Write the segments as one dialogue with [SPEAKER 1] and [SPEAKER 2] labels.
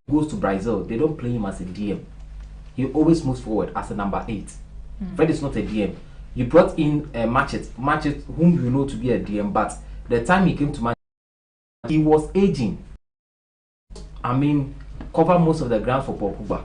[SPEAKER 1] goes to Brazil, they don't play him as a DM. He always moves forward as a number 8. Fred is not a DM. You brought in Matchet, whom you know to be a DM, but the time he came to Manchester, he was aging. I mean, cover most of the ground for Paul Pogba.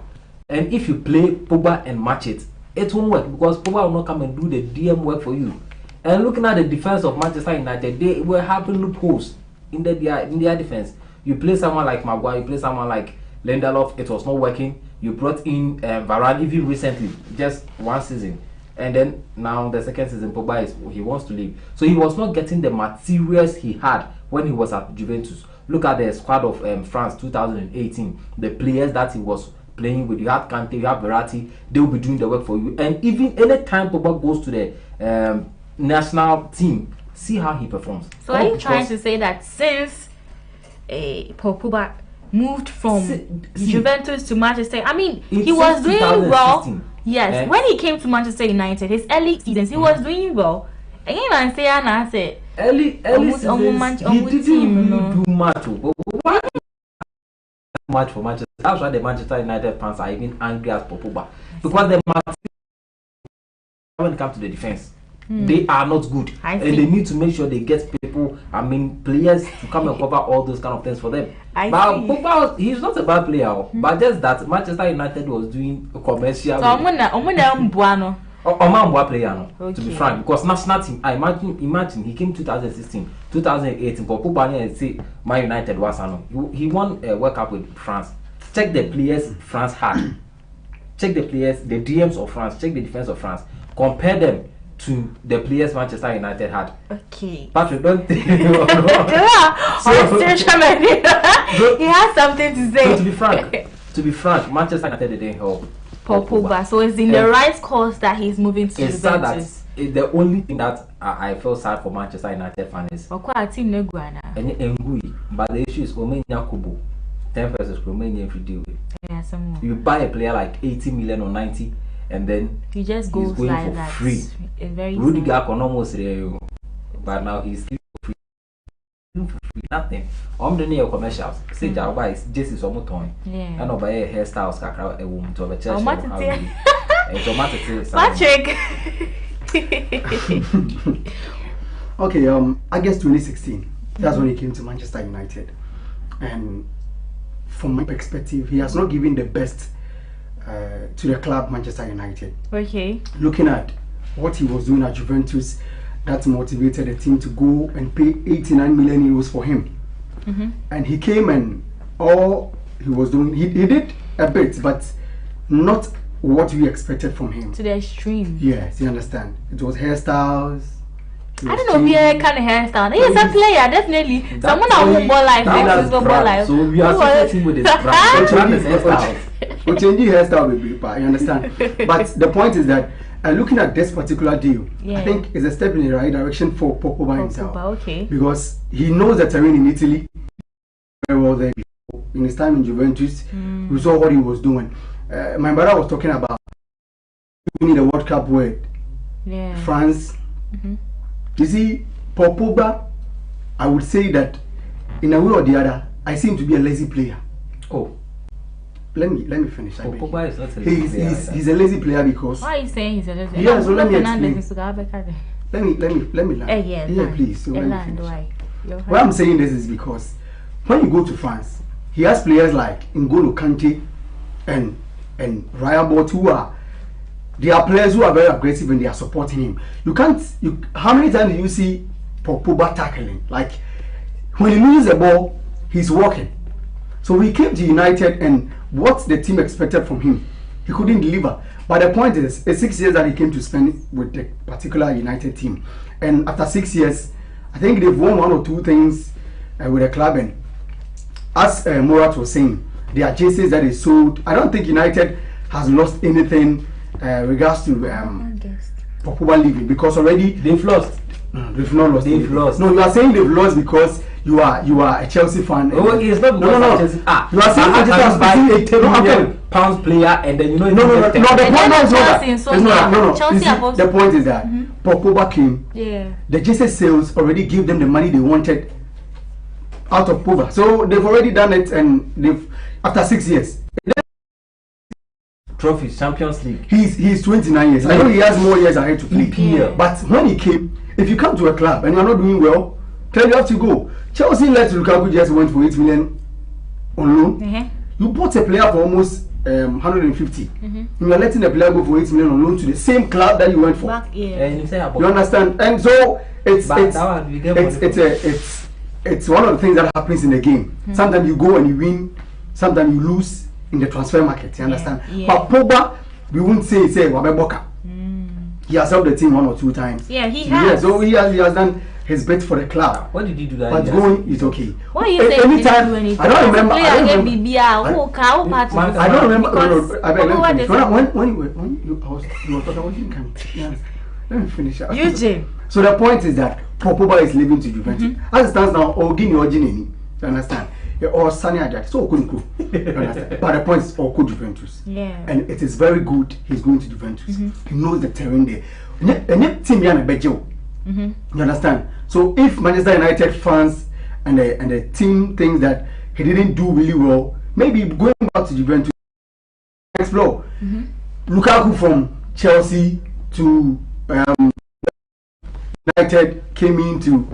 [SPEAKER 1] And if you play Pogba and Matchet, it won't work because Pogba will not come and do the DM work for you. And looking at the defense of Manchester United, they were having loopholes in their defense. You play someone like Maguire, you play someone like Lindelof, it was not working. You brought in Varane even recently, just one season. And then now the second season, Pogba he wants to leave. So he was not getting the materials he had when he was at Juventus. Look at the squad of France 2018. The players that he was playing with. You have Kante, you have Verratti. They will be doing the work for you. And even any time Pogba goes to the national team, see how he performs.
[SPEAKER 2] So are you trying to say that since Pogba moved from Juventus to Manchester, I mean, he was doing well. Yes, when he came to Manchester United, his early seasons, he was doing well. Again, I say,
[SPEAKER 1] early seasons, he didn't really do much. But much for Manchester. That's why the Manchester United fans are even angry at Pogba, because the when it comes to the defense, they are not good, and they need to make sure they get people. I mean, players to come and cover all those kind of things for them. But Pogba, he's not a bad player, but just that Manchester United was doing a commercial. So player, to be frank, because national team. I imagine he came 2016, 2018. For Pogba and say Man United was he won a World Cup with France. Check the players France had. Check the players, the DMs of France. Check the defense of France. Compare them to the players Manchester United had.
[SPEAKER 2] Okay.
[SPEAKER 1] Patrick, don't think.
[SPEAKER 2] He has something to say.
[SPEAKER 1] So to be frank, Manchester United didn't help
[SPEAKER 2] Paul Pogba. So it's in the right course that he's moving to
[SPEAKER 1] Juventus. It's sad that the only thing that I feel sad for Manchester United fans is but the issue is Omenia Kubo 10 versus Romania if you deal with. You buy a player like 80 million or 90 and then
[SPEAKER 2] he just goes going like for that.
[SPEAKER 1] Free.
[SPEAKER 2] It's very
[SPEAKER 1] Rudiger can almost but now he's giving for free. Nothing. I'm doing your commercials. Say that buy Jesus or Muton. Yeah. And buy a hairstyles kakra a woman to a church.
[SPEAKER 2] Patrick.
[SPEAKER 3] Okay, I guess 2016. That's when he came to Manchester United. And from my perspective, he has not given the best to the club Manchester United.
[SPEAKER 2] Okay.
[SPEAKER 3] Looking at what he was doing at Juventus, that motivated the team to go and pay 89 million euros for him. And he came and all he was doing, he did a bit, but not what we expected from him.
[SPEAKER 2] To the extreme.
[SPEAKER 3] Yes, you understand. It was hairstyles.
[SPEAKER 2] I don't know if he kind of hairstyle. He's a player, definitely. Someone that won't ball life, football life.
[SPEAKER 1] So we are associating with his brand.
[SPEAKER 3] Changing hairstyle will be, you understand. But the point is that looking at this particular deal, I think it's a step in the right direction for Pogba himself.
[SPEAKER 2] Okay.
[SPEAKER 3] Because he knows the terrain in Italy very well there before. In his time in Juventus, we saw what he was doing. My brother was talking about winning the World Cup with France. You see, Pogba, I would say that in a way or the other, I see him to be a lazy player.
[SPEAKER 1] Oh.
[SPEAKER 3] Let me finish.
[SPEAKER 1] Pogba is not a lazy player.
[SPEAKER 3] He's a lazy player because.
[SPEAKER 2] Why are you saying he's a lazy player?
[SPEAKER 3] Yeah, so let me explain. Let me land.
[SPEAKER 2] Yeah,
[SPEAKER 3] please. So let me finish. Why I'm saying this is because when you go to France, he has players like N'Golo Kante and Raya who they are players who are very aggressive and they are supporting him. How many times do you see Pogba tackling? Like when he loses the ball, he's walking. So he came to United and what the team expected from him, he couldn't deliver. But the point is, it's 6 years that he came to spend with the particular United team. And after 6 years, I think they've won one or two things with the club. And as Murat was saying, their jerseys that they sold, I don't think United has lost anything regards to Pogba leaving, because already
[SPEAKER 1] they've lost.
[SPEAKER 3] They've not lost.
[SPEAKER 1] They've lost.
[SPEAKER 3] No, you are saying they've lost because you are a Chelsea fan.
[SPEAKER 1] Oh, it's not because
[SPEAKER 3] no.
[SPEAKER 1] Chelsea.
[SPEAKER 3] You are saying Manchester has buy a £10 million player and then
[SPEAKER 1] no.
[SPEAKER 3] The point the point is that Pogba came.
[SPEAKER 2] Yeah.
[SPEAKER 3] The jersey sales already gave them the money they wanted out of Pogba. So they've already done it, and after 6 years.
[SPEAKER 1] Trophies, Champions League.
[SPEAKER 3] He's 29 years. I know he has more years ahead to play.
[SPEAKER 1] EPL.
[SPEAKER 3] But when he came, if you come to a club and you're not doing well, then you have to go. Chelsea let Lukaku just went for 8 million on loan. You bought a player for almost 150. You are letting the player go for 8 million on loan to the same club that you went for.
[SPEAKER 1] You
[SPEAKER 3] understand? And so it's one of the things that happens in the game. Sometimes you go and you win, sometimes you lose in the transfer market. You understand? But Pogba, we wouldn't say Wabeboka. He has helped the team 1 or 2 times.
[SPEAKER 2] Yeah, he has.
[SPEAKER 3] Yeah, so he has done his bit for the club.
[SPEAKER 1] What did he do that?
[SPEAKER 3] But going is okay.
[SPEAKER 2] What you say?
[SPEAKER 3] Anytime, I don't remember. I don't remember. When you were talking, I wasn't coming. Yes. Let me finish.
[SPEAKER 2] Eugene.
[SPEAKER 3] So the point is that Pogba is leaving to Juventus. As it stands now, Ogini or Gineni, you understand? Or Sani Ajay, so Okunku. You understand? But the point is Oku Juventus.
[SPEAKER 2] Yeah.
[SPEAKER 3] And it is very good he's going to Juventus. He knows the terrain there. And team yana bejo. You understand? So if Manchester United fans and the team thinks that he didn't do really well, maybe going back to Juventus, explore. Lukaku from Chelsea to United came into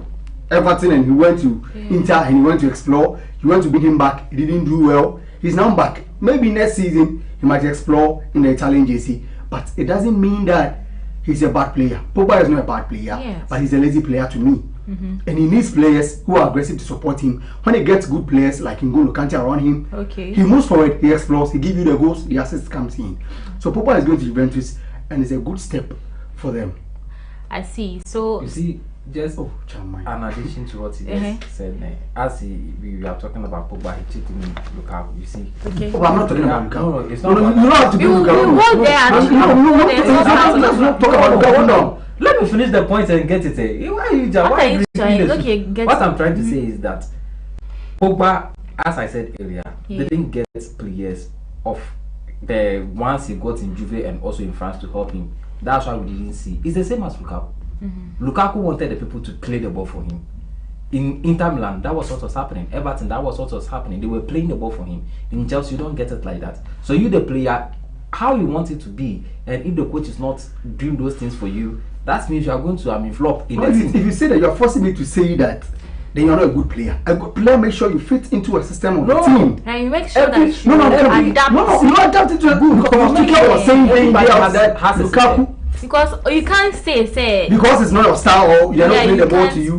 [SPEAKER 3] Everton and he went to Inter and he went to explore. He went to bring him back. He didn't do well. He's now back. Maybe next season he might explore in the Italian JC, but it doesn't mean that he's a bad player. Pogba is not a bad player, but he's a lazy player to me. And he needs players who are aggressive to support him. When he gets good players like N'Golo Kante around him, he moves forward, he explores, he gives you the goals, the assist comes in. So Pogba is going to Juventus and it's a good step for them.
[SPEAKER 2] I see. So
[SPEAKER 1] you see, just an addition to what he just said, as we are talking about Pogba, he cheated in Lukaku. You see,
[SPEAKER 3] I'm not talking about Lukaku.
[SPEAKER 1] No, it's not.
[SPEAKER 3] You don't have to be Lukaku. Let's not talk about Lukaku now.
[SPEAKER 1] Let me finish the point and get it. Why are you what I'm trying to say is that Pogba, as I said earlier, didn't get players of the ones he got in Juve and also in France to help him. That's why we didn't see. It's the same as Lukaku. Lukaku wanted the people to play the ball for him. In Inter Milan, that was what was happening. Everton, that was what was happening. They were playing the ball for him. In Chelsea, you don't get it like that. So you, the player, how you want it to be, and if the coach is not doing those things for you, that means you are going to flop in the team.
[SPEAKER 3] If you say that, you are forcing me to say that, then you are not a good player. A good player makes sure you fit into a system of the team.
[SPEAKER 2] And you make sure that you
[SPEAKER 3] adapt. You adapt it to a good. Because Tuchel was saying Lukaku.
[SPEAKER 2] Because you can't say
[SPEAKER 3] because it's not your style or you're not playing the ball to you.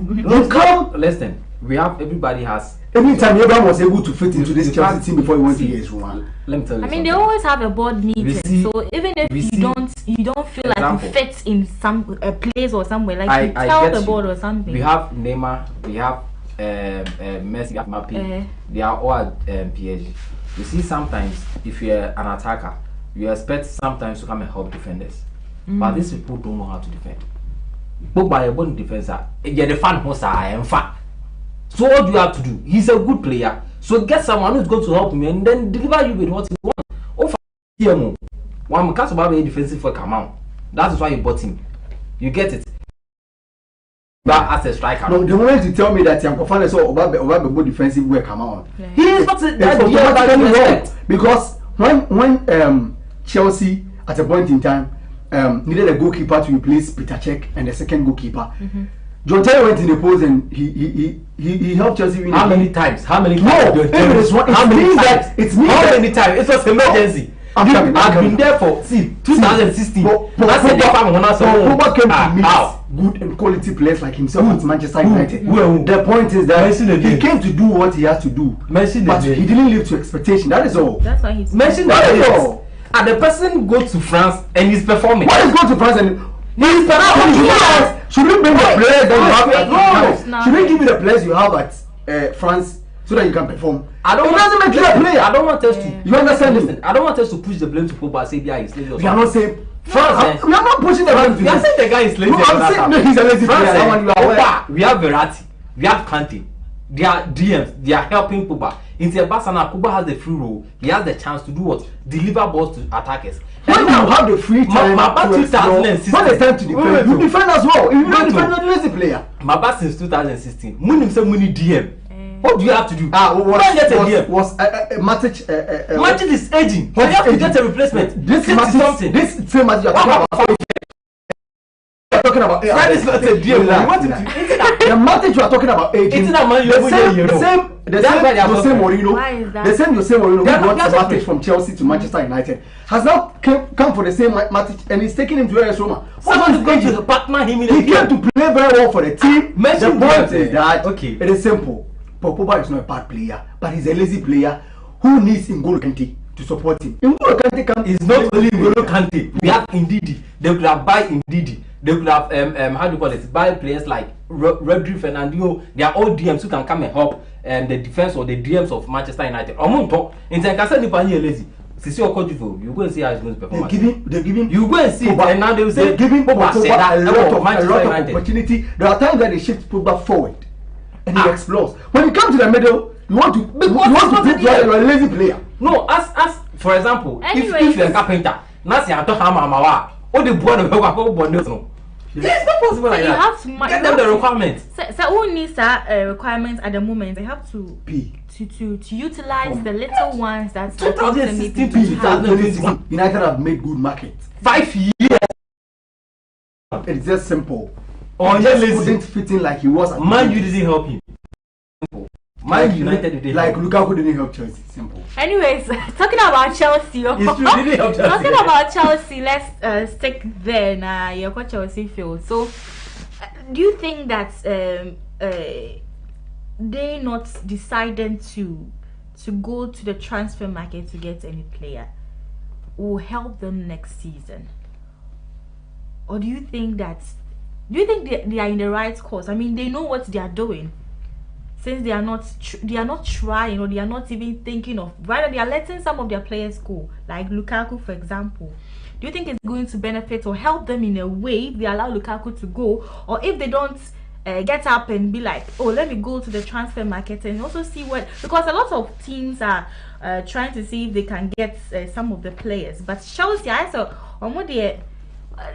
[SPEAKER 1] Listen, everybody has.
[SPEAKER 3] Anytime Abraham was able to fit into this Chelsea team before he went to AS1.
[SPEAKER 1] Let me tell you.
[SPEAKER 2] I mean, they always have a board meeting, so even if you don't feel like you fit in a place or somewhere, like you tell the board or something.
[SPEAKER 1] We have Neymar, we have Messi, we have Mbappe. They are all at PSG. You see, sometimes if you're an attacker, you expect sometimes to come and help defenders. But these people don't know how to defend. But by a born defender, you're the fan who I am fan. So what do you have to do? He's a good player. So get someone who's going to help him and then deliver you with what he wants. Oh, for him. One can't about a defensive for Kamau. That is why you bought him. You get it. But as a striker.
[SPEAKER 3] No, the moment you tell me that I'm confident so about defensive work Kamau.
[SPEAKER 1] He is not that
[SPEAKER 3] because when Chelsea at a point in time needed a goalkeeper to replace Peter Cech and the second goalkeeper. John Terry went in the post and he helped Chelsea win.
[SPEAKER 1] How many times? How many
[SPEAKER 3] times?
[SPEAKER 1] No, how many times?
[SPEAKER 3] It's me.
[SPEAKER 1] How many times? It was emergency. I've been there for 2016.
[SPEAKER 3] Pogba came to meet good and quality players like himself at Manchester United. The point is that he came to do what he has to do, but he didn't live to expectation. That is all.
[SPEAKER 2] That's why he's
[SPEAKER 1] mentioned that is all. And the person goes to France and he's performing.
[SPEAKER 3] What is going to France and he's performing? Should we bring the players that you have at should we give you the players you have at France so that you can perform?
[SPEAKER 1] I don't want us to.
[SPEAKER 3] You understand? Listen,
[SPEAKER 1] I don't want us to push the blame to Pogba. Say yeah, he's lazy.
[SPEAKER 3] We are not saying
[SPEAKER 1] France.
[SPEAKER 3] We are not pushing the blame to him.
[SPEAKER 1] We are saying the guy is lazy.
[SPEAKER 3] No, I'm saying no, he's a lazy player.
[SPEAKER 1] We have Verratti. We have Kante. They are DMs. They are helping Pogba. In the Barcelona, Pogba has the free role. He has the chance to do what? Deliver balls to attackers.
[SPEAKER 3] When you have the free time
[SPEAKER 1] to explore, when it's
[SPEAKER 3] time to defend, you defend as well. If you don't defend, you're a lazy player.
[SPEAKER 1] Maba since 2016. Muni say muni DM. What do you have to do? Matic is aging. So you have to get a replacement.
[SPEAKER 3] This same Matic you're talking about.
[SPEAKER 1] That is not a deal.
[SPEAKER 3] The Matic you are talking about aging. The same Mourinho. The same Mourinho who brought Matic from Chelsea to Manchester United has now come for the same Matic and he's taking him to AS Roma.
[SPEAKER 1] Someone going to partner him in
[SPEAKER 3] he came to play very well for the team.
[SPEAKER 1] The
[SPEAKER 3] point is that it is simple. Pogba is not a bad player, but he's a lazy player who needs N'Golo Kante to support him. N'Golo Kante
[SPEAKER 1] is not only N'Golo Kante. We have Ndidi. They could have buy Ndidi. They could have how do you call it? Buy players like Rodri, Fernandinho. They are all DMs who can come and help the defense or the DMs of Manchester United. Omunto, in Tenkasa Nipa here lazy. Sisi Okojuvo, you go and see how he's going to perform.
[SPEAKER 3] They're giving.
[SPEAKER 1] You go and see it, and now they will say
[SPEAKER 3] they're giving Pogba a lot of
[SPEAKER 1] United.
[SPEAKER 3] Opportunity. There are times that they shift Pogba forward, and he explodes. When you come to the middle, you want to prove you're a lazy player.
[SPEAKER 1] No, as for example, if you're a carpenter, Nasi Anto Hama Mawa, all the board of no. It's not possible like that.
[SPEAKER 2] Have to
[SPEAKER 1] get them the requirements.
[SPEAKER 2] So who needs that requirements at the moment? They have to utilize the little ones that
[SPEAKER 1] 2016 to 2021.
[SPEAKER 3] United have made good market.
[SPEAKER 1] 5 years.
[SPEAKER 3] It's just simple.
[SPEAKER 1] He
[SPEAKER 3] just couldn't fit in like he was.
[SPEAKER 1] Man, you didn't help him. Man United didn't
[SPEAKER 3] like Lukaku didn't help Chelsea. Simple.
[SPEAKER 2] Anyways, talking about Chelsea. Talking about Chelsea, let's stick there now. You're what Chelsea feels. So, do you think that they not decided to go to the transfer market to get any player will help them next season? Or do you think they are in the right course? I mean, they know what they are doing. Since they are not trying, or they are not even thinking of, rather they are letting some of their players go, like Lukaku for example. Do you think it's going to benefit or help them in a way if they allow Lukaku to go, or if they don't get up and be like, oh, let me go to the transfer market and also see what, because a lot of teams are trying to see if they can get some of the players, but Chelsea, I saw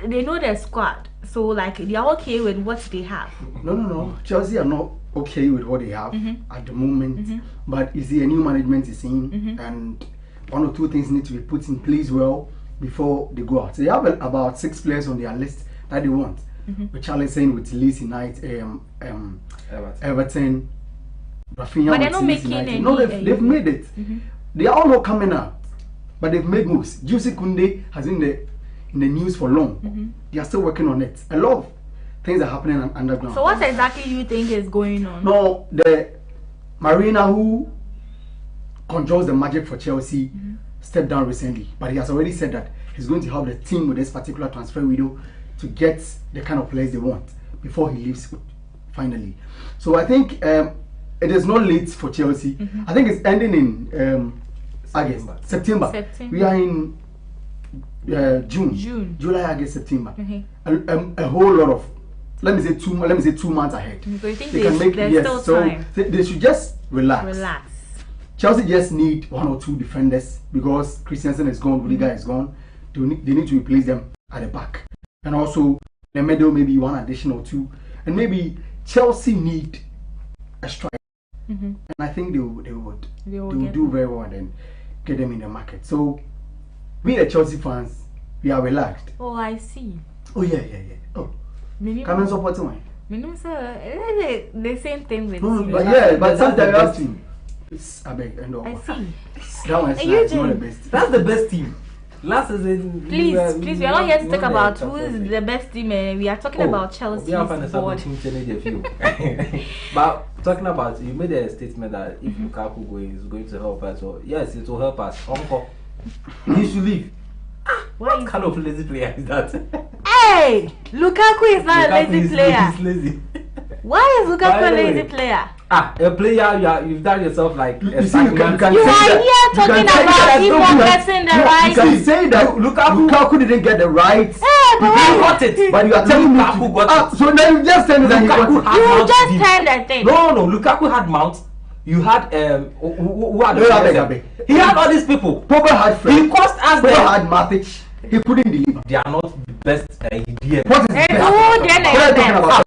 [SPEAKER 2] they know their squad, so like they are okay with what they have.
[SPEAKER 3] No. Chelsea are not okay with what they have at the moment, but you see, a new management is in, and one or two things need to be put in place well before they go out. So they have about 6 players on their list that they want. Richarlison with Leeds United, Everton, Rafinha.
[SPEAKER 2] But they're not making any.
[SPEAKER 3] No, they've made it. They are all not coming out, but they've made moves. Jose Koundé has been in the news for long. They are still working on it. A lot of things are happening underground.
[SPEAKER 2] So what exactly do you think is going on?
[SPEAKER 3] No, the Marina who controls the magic for Chelsea stepped down recently, but he has already said that he's going to help the team with this particular transfer window to get the kind of players they want before he leaves finally. So I think it is not late for Chelsea. I think it's ending in September. We are in June, July, August, September. A whole lot of, let me say 2 months ahead.
[SPEAKER 2] So you think there's still time?
[SPEAKER 3] So they should just relax. Chelsea just need 1 or 2 defenders because Christensen is gone, Rudiger is gone. They need to replace them at the back, and also the middle, maybe 1 additional 2, and maybe Chelsea need a striker, and I think they will do very well and then get them in the market. So we the Chelsea fans, we are relaxed.
[SPEAKER 2] Oh, I see.
[SPEAKER 3] Oh yeah. Oh, come and support me.
[SPEAKER 2] The same thing with
[SPEAKER 3] you. But sometimes team. I beg and
[SPEAKER 2] I see.
[SPEAKER 3] That one is not the best.
[SPEAKER 1] That's the best team. Last season,
[SPEAKER 2] please, we are not here to talk about who is the best team. We are talking about Chelsea.
[SPEAKER 1] We are but talking about, you made a statement that if Lukaku is going to help us, so yes, it will help us. He should leave. What kind of lazy player is that?
[SPEAKER 2] Hey, Lukaku is not a lazy player.
[SPEAKER 1] He's lazy.
[SPEAKER 2] Why is Lukaku a lazy player?
[SPEAKER 1] A player, you've done yourself like a
[SPEAKER 2] you are here talking about him not getting the right.
[SPEAKER 3] You can say that Lukaku didn't get the rights.
[SPEAKER 2] Hey, but
[SPEAKER 1] he got it.
[SPEAKER 3] But you are telling me
[SPEAKER 1] Lukaku got it.
[SPEAKER 3] So then you just tell me that
[SPEAKER 2] you just turned the thing.
[SPEAKER 1] No, Lukaku had Mount. You had who had he had all these people.
[SPEAKER 3] Pogba had Fred.
[SPEAKER 1] He cost us
[SPEAKER 3] Pogba had Matic. He couldn't deliver.
[SPEAKER 1] They are not the best DM.
[SPEAKER 3] What is
[SPEAKER 2] best?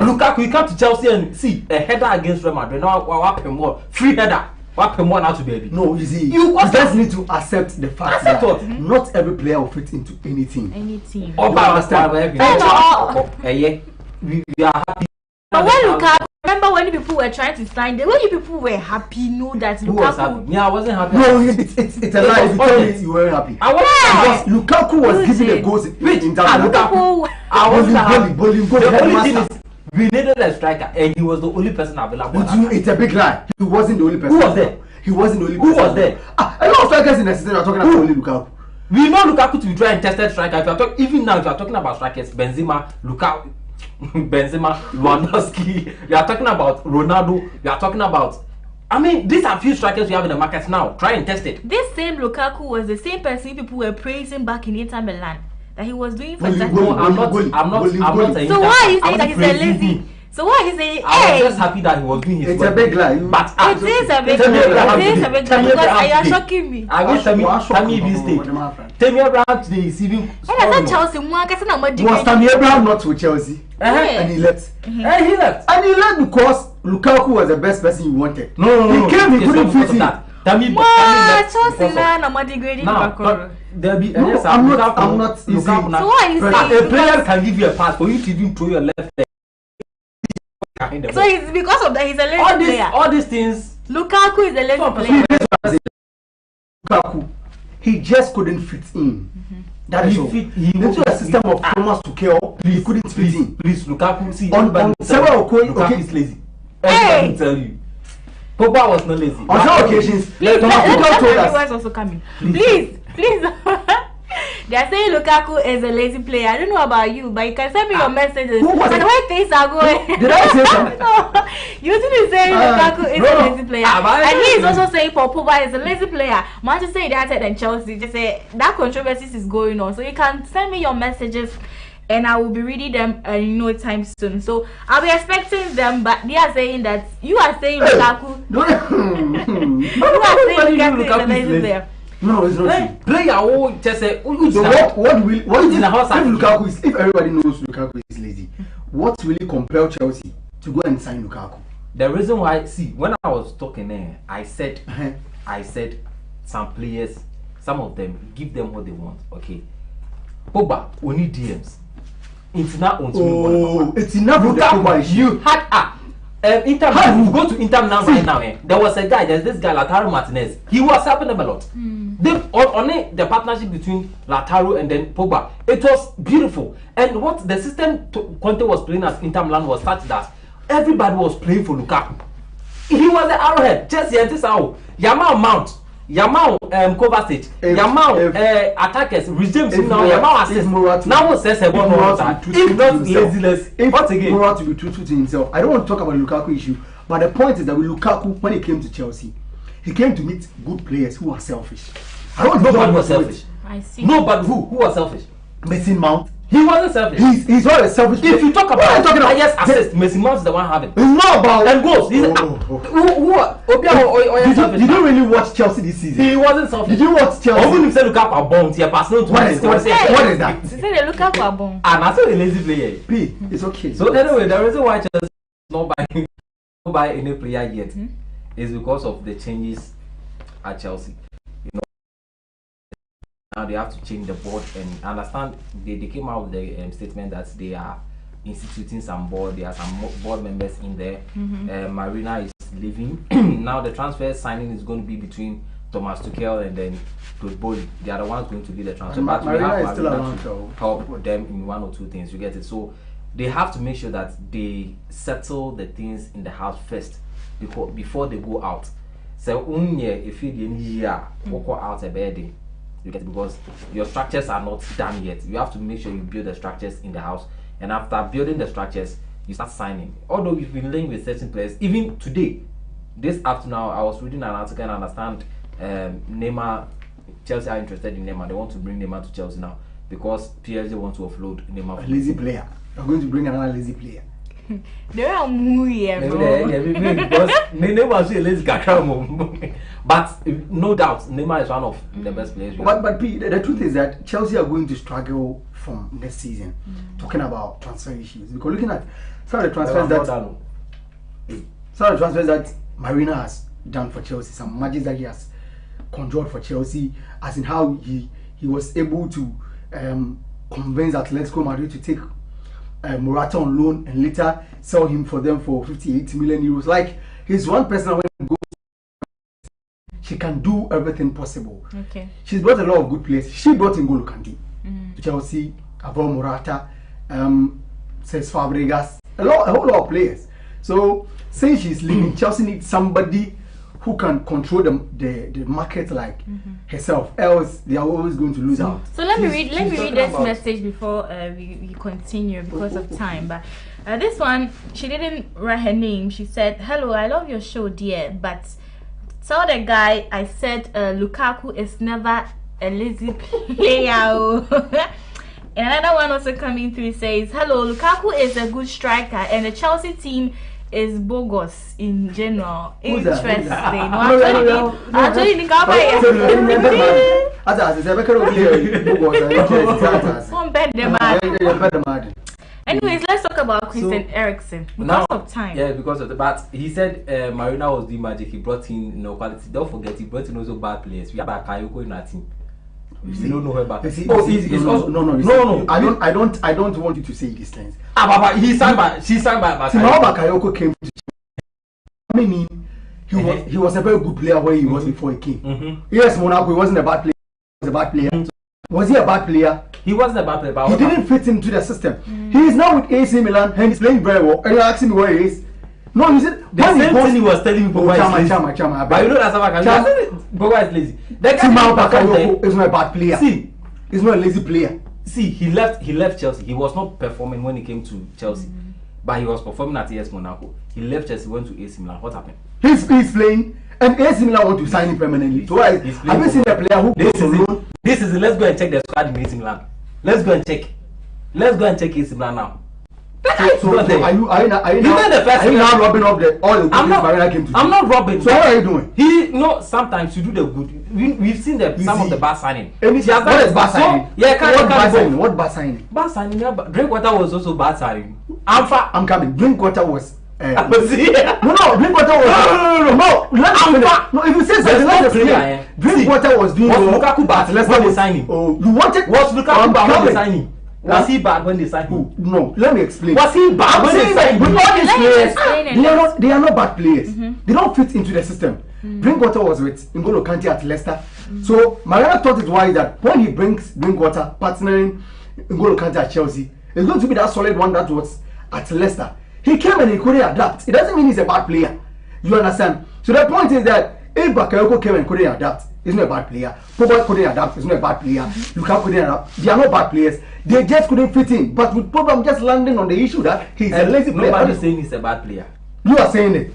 [SPEAKER 1] Lukaku, you come to Chelsea and see a header against Real Madrid. Now, what more? Free header. What more now to baby?
[SPEAKER 3] No, you see, you just need to accept the fact that not every player will fit into any team.
[SPEAKER 2] Any team.
[SPEAKER 1] We are happy.
[SPEAKER 2] But when Lukaku, remember when people were trying to sign them, when you people were happy, know that
[SPEAKER 1] Lukaku was happy. Yeah, I wasn't happy.
[SPEAKER 3] No, it's a lie. You tell me you weren't happy.
[SPEAKER 1] I wasn't.
[SPEAKER 3] Lukaku was giving the goals in
[SPEAKER 1] Lukaku. I wasn't happy.
[SPEAKER 3] The only
[SPEAKER 1] thing is, we needed a striker, and he was the only person available.
[SPEAKER 3] It's a big lie. He wasn't the only person.
[SPEAKER 1] Who was there?
[SPEAKER 3] He wasn't the only person.
[SPEAKER 1] Who was there?
[SPEAKER 3] A lot of strikers in the system are talking about only Lukaku.
[SPEAKER 1] We know Lukaku to be tried and tested striker. If you are even now, if you are talking about strikers, Benzema, Lukaku, Benzema, Lewandowski, we are talking about Ronaldo, we are talking about. I mean, these are few strikers we have in the market now. Try and test it.
[SPEAKER 2] This same Lukaku was the same person people were praising back in Inter Milan that he was doing for
[SPEAKER 1] I'm not saying.
[SPEAKER 2] So why are you saying that he's a lazy? So why is he?
[SPEAKER 1] I was just happy that he was doing his
[SPEAKER 3] work. It's a big lie.
[SPEAKER 2] But it is a big lie. It is a big lie because you are shocking me.
[SPEAKER 1] I wish Tammy even stayed. Tammy Abraham today is even.
[SPEAKER 2] And I Chelsea.
[SPEAKER 3] Was Tammy Abraham not with Chelsea? And he left.
[SPEAKER 1] And he left
[SPEAKER 3] because Lukaku was the best person you wanted.
[SPEAKER 1] No.
[SPEAKER 3] He came. He couldn't fit in.
[SPEAKER 2] Tammy left. Chelsea man, I'm degrading.
[SPEAKER 3] I'm not. So
[SPEAKER 2] why are you saying?
[SPEAKER 1] A player can give you a pass for you to even throw your left leg.
[SPEAKER 2] So it's because of that he's a lazy player.
[SPEAKER 1] All these things.
[SPEAKER 2] Lukaku is a lazy player.
[SPEAKER 3] Lukaku, he just couldn't fit in. That is all. Into a system of Thomas Tuchel, he couldn't fit in.
[SPEAKER 1] Please, Lukaku, see.
[SPEAKER 3] On several occasions,
[SPEAKER 1] Lukaku is lazy. Everybody tell you. Pogba was not lazy.
[SPEAKER 3] On some occasions,
[SPEAKER 2] Tuchel told us. Also coming. Please. They are saying Lukaku is a lazy player. I don't know about you, but you can send me your messages. And where things are going.
[SPEAKER 3] Did I say something?
[SPEAKER 2] No. You should be saying Lukaku is a lazy player. And he is also saying Pogba is a lazy player. Manchester United and Chelsea just say that controversy is going on. So you can send me your messages and I will be reading them time soon. So I'll be expecting them, but they are saying that you are saying Lukaku. You are saying Lukaku is a lazy player.
[SPEAKER 3] No, it's not true.
[SPEAKER 1] Player who just say
[SPEAKER 3] what in the house if Lukaku is, if everybody knows Lukaku is lazy, what really compel Chelsea to go and sign Lukaku?
[SPEAKER 1] The reason why, see, when I was talking there, I said some players, some of them, give them what they want. Okay, Pogba, we need DMs. It's not on.
[SPEAKER 3] It's enough. Lukaku,
[SPEAKER 1] you had Inter, you go to Inter now right now. There was a guy. There's this guy Lautaro Martinez. He was helping them a lot. The partnership between Lautaro and then Pogba, it was beautiful. And what the system Conte was playing as Inter Milan was such that everybody was playing for Lukaku. He was the arrowhead. Just Yamal Mount, Yamal Kovacic, Yamal attackers, James now Yamal assist. Now what says about if not laziness, what again?
[SPEAKER 3] Moura to be true to himself. I don't want to talk about the Lukaku issue, but the point is that with Lukaku, when he came to Chelsea, he came to meet good players who are selfish. I don't know
[SPEAKER 1] nobody was selfish.
[SPEAKER 2] I see.
[SPEAKER 1] No, but who was selfish?
[SPEAKER 3] Mason Mount.
[SPEAKER 1] He wasn't selfish.
[SPEAKER 3] He's not a selfish.
[SPEAKER 1] If you talk about highest assist, Mason Mount is the one having.
[SPEAKER 3] It's not about
[SPEAKER 1] and goals. He's
[SPEAKER 3] you don't really watch Chelsea this season.
[SPEAKER 1] He wasn't selfish.
[SPEAKER 3] Did you watch Chelsea?
[SPEAKER 1] Even if you say Lukaku are bombed, you're passing to
[SPEAKER 3] what is that?
[SPEAKER 2] He said the Lukaku are bomb.
[SPEAKER 1] And I saw the lazy player.
[SPEAKER 3] P, it's okay.
[SPEAKER 1] So anyway, the reason why Chelsea is not buying any player yet is because of the changes at Chelsea. Now they have to change the board, and I understand they came out with the statement that they are instituting some board. There are some board members in there. Marina is leaving. Now the transfer signing is going to be between Thomas Tuchel and then Boli. They are the ones going to lead the transfer. But
[SPEAKER 3] Marina
[SPEAKER 1] we have
[SPEAKER 3] is still around to
[SPEAKER 1] help them in one or two things. You get it? So they have to make sure that they settle the things in the house first before they go out. So if you walk out a bed. You get it? Because your structures are not done yet. You have to make sure you build the structures in the house, and after building the structures, you start signing. Although you've been linked with certain players, even today, this afternoon, I was reading an article and I understand Neymar, Chelsea are interested in Neymar. They want to bring Neymar to Chelsea now because PSG want to offload Neymar.
[SPEAKER 3] A lazy player. You're going to bring another lazy player.
[SPEAKER 2] There are movie,
[SPEAKER 1] because Neymar is a lazy kakra. But no doubt, Neymar is one of the best players.
[SPEAKER 3] But the truth is that Chelsea are going to struggle from next season. Talking about transfer issues, because looking at some of the transfers that Marina has done for Chelsea, some magic that he has conjured for Chelsea, as in how he was able to convince Atletico Madrid to take Morata on loan and later sell him for them for 58 million euros. Like, he's one person when he goes, she can do everything possible.
[SPEAKER 2] Okay.
[SPEAKER 3] She's brought a lot of good players. She brought N'Golo Kante to Chelsea, Avon Morata, Cesc Fabregas, a whole lot of players. So since she's leaving, Chelsea needs somebody who can control the market like herself. Else, they are always going to lose out.
[SPEAKER 2] So let me read this message before we continue because of time. But this one, she didn't write her name. She said, "Hello, I love your show, dear, but tell the guy I said Lukaku is never a lazy player." And another one also coming through says, "Hello, Lukaku is a good striker, and the Chelsea team is bogus in general." Interesting. Anyways, let's talk about Christian Eriksen because of time.
[SPEAKER 1] Yeah, because of the but he said Marina was doing magic. He brought in quality. Don't forget, he brought in also bad players. We have Bakayoko in our team. You don't know her back.
[SPEAKER 3] No. I don't want you to say these things.
[SPEAKER 1] She signed by
[SPEAKER 3] Bakayoko came to. I mean, he was a very good player where he was before he came. Yes, Monaco, he wasn't a bad player. He was a bad player. Was he a bad player?
[SPEAKER 1] He wasn't a bad player. But
[SPEAKER 3] he didn't fit into the system. He is now with AC Milan and he's playing very well. And you're asking me where he is. No, you said
[SPEAKER 1] the same thing he was telling me.
[SPEAKER 3] Chama.
[SPEAKER 1] But you know that's how Boga is lazy.
[SPEAKER 3] Bakayoko is not a bad player.
[SPEAKER 1] See,
[SPEAKER 3] he's not a lazy player.
[SPEAKER 1] See, he left Chelsea. He was not performing when he came to Chelsea, but he was performing at AS Monaco. He left Chelsea, went to AC Milan. What happened?
[SPEAKER 3] He's playing, and AC Milan want to sign him permanently. So have you seen a player who
[SPEAKER 1] this is let's go and check the squad in AC Milan. Let's go and check AC Milan now.
[SPEAKER 3] So are you now robbing up all the good Marina came to do?
[SPEAKER 1] I'm not robbing.
[SPEAKER 3] So what are you doing?
[SPEAKER 1] Sometimes you do the good. We've seen some of the bad signing.
[SPEAKER 3] What is bad signing? What bad signing?
[SPEAKER 1] Bad signing. Drinkwater was also bad signing. I'm
[SPEAKER 3] coming. Drinkwater was.
[SPEAKER 1] No,
[SPEAKER 3] Drinkwater was. No. If you say something, let's explain. Drinkwater was doing.
[SPEAKER 1] Was Lukaku bad? Let's not signing.
[SPEAKER 3] Oh, you wanted.
[SPEAKER 1] Was Lukaku bad when they signing? Was he bad when they signed him?
[SPEAKER 3] No, let me explain.
[SPEAKER 1] Was he bad when they signed him?
[SPEAKER 3] All these players, they are not bad players. They don't fit into the system. Drinkwater was with N'Golo Kante at Leicester. So Mariana thought it wise that when he brings Drinkwater partnering N'Golo Kante at Chelsea, it's going to be that solid one that was at Leicester. He came and he couldn't adapt. It doesn't mean he's a bad player. You understand? So the point is that if Bakayoko came and couldn't adapt, he's not a bad player. Pogba couldn't adapt, he's not a bad player. Lukaku couldn't adapt. They are not bad players. They just couldn't fit in. But with Pogba, I'm just landing on the issue that he's a lazy player.
[SPEAKER 1] Nobody's saying he's a bad player.
[SPEAKER 3] You are saying it.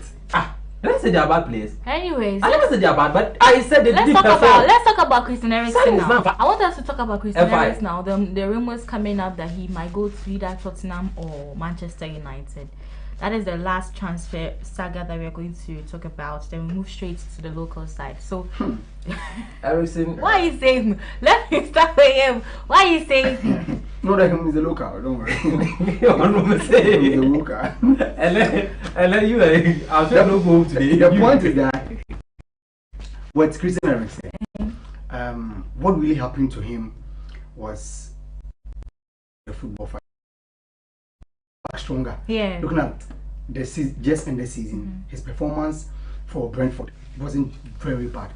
[SPEAKER 1] Let's say they are bad players.
[SPEAKER 2] Anyways,
[SPEAKER 1] I never said they are bad, but I said they didn't
[SPEAKER 2] perform. Let's talk about Christian Eriksen now. I want us to talk about Christian Eriksen now. The rumors coming up that he might go to either Tottenham or Manchester United. That is the last transfer saga that we are going to talk about. Then we move straight to the local side. So,
[SPEAKER 1] Eriksen.
[SPEAKER 2] Why are you saying? Let me start with him. Why are you saying?
[SPEAKER 3] No, that him is a local. Don't worry.
[SPEAKER 1] He's a
[SPEAKER 3] local.
[SPEAKER 1] And then you, I'll sure no go today.
[SPEAKER 3] The point is that with Christian Eriksen, what really happened to him was the football fight. Stronger.
[SPEAKER 2] Yeah.
[SPEAKER 3] Looking at the season, just in the season, his performance for Brentford wasn't very bad.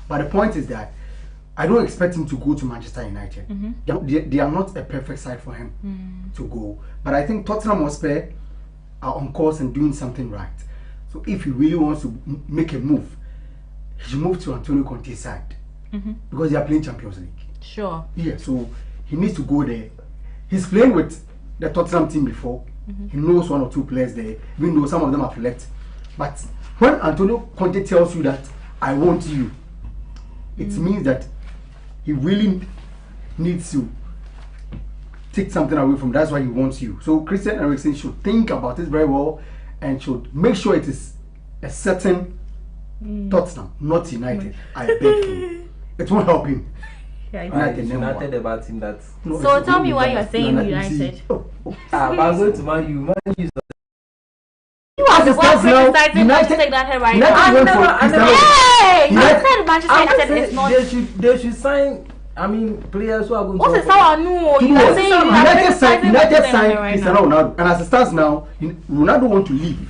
[SPEAKER 3] But the point is that I don't expect him to go to Manchester United. They are not a perfect side for him to go. But I think Tottenham Hotspur are on course and doing something right. So if he really wants to make a move, he should move to Antonio Conte's side because they are playing Champions League.
[SPEAKER 2] Sure.
[SPEAKER 3] Yeah. So he needs to go there. He's playing with the Tottenham team before. He knows one or two players there, even though some of them have left. But when Antonio Conte tells you that I want you, it means that he really needs you take something away from. That's why he wants you. So Christian Eriksen should think about it very well and should make sure it is a certain Tottenham, not United. I beg you. It won't help him.
[SPEAKER 1] Yeah, United about him that.
[SPEAKER 2] No, so tell me why you're saying United.
[SPEAKER 1] I'm going to Man U. Man U.
[SPEAKER 2] You are the one criticizing Manchester United right now. Hey, you said Manchester United is not.
[SPEAKER 1] They should sign. I mean, players who are going to.
[SPEAKER 2] What's the sound? No,
[SPEAKER 3] United signed Cristiano Ronaldo, and as it stands now, Ronaldo want to leave.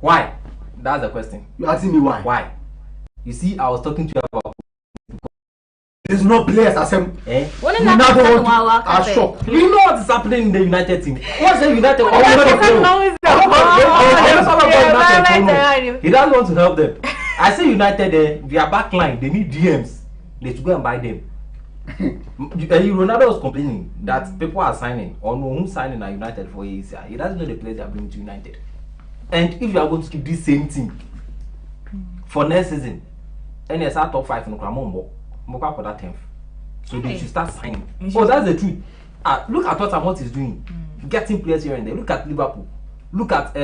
[SPEAKER 1] Why? That's the question.
[SPEAKER 3] You're asking me why?
[SPEAKER 1] Why? You see, I was talking to you about.
[SPEAKER 3] There's no players as him.
[SPEAKER 1] Ronaldo want to shock. We know what is happening in the United team. What's the United? He doesn't want to help them. I say United, their back line, they need DMs. They should go and buy them. Ronaldo was complaining that people are signing or no who's signing at United for years. He doesn't know the players they are bringing to United. And if you are going to keep this same team for next season, and it's our top 5 in Okramombo, Moka for that 10th. So they should start signing. Oh, that's the truth. Look at what he's doing. Getting players here and there. Look at Liverpool. Look at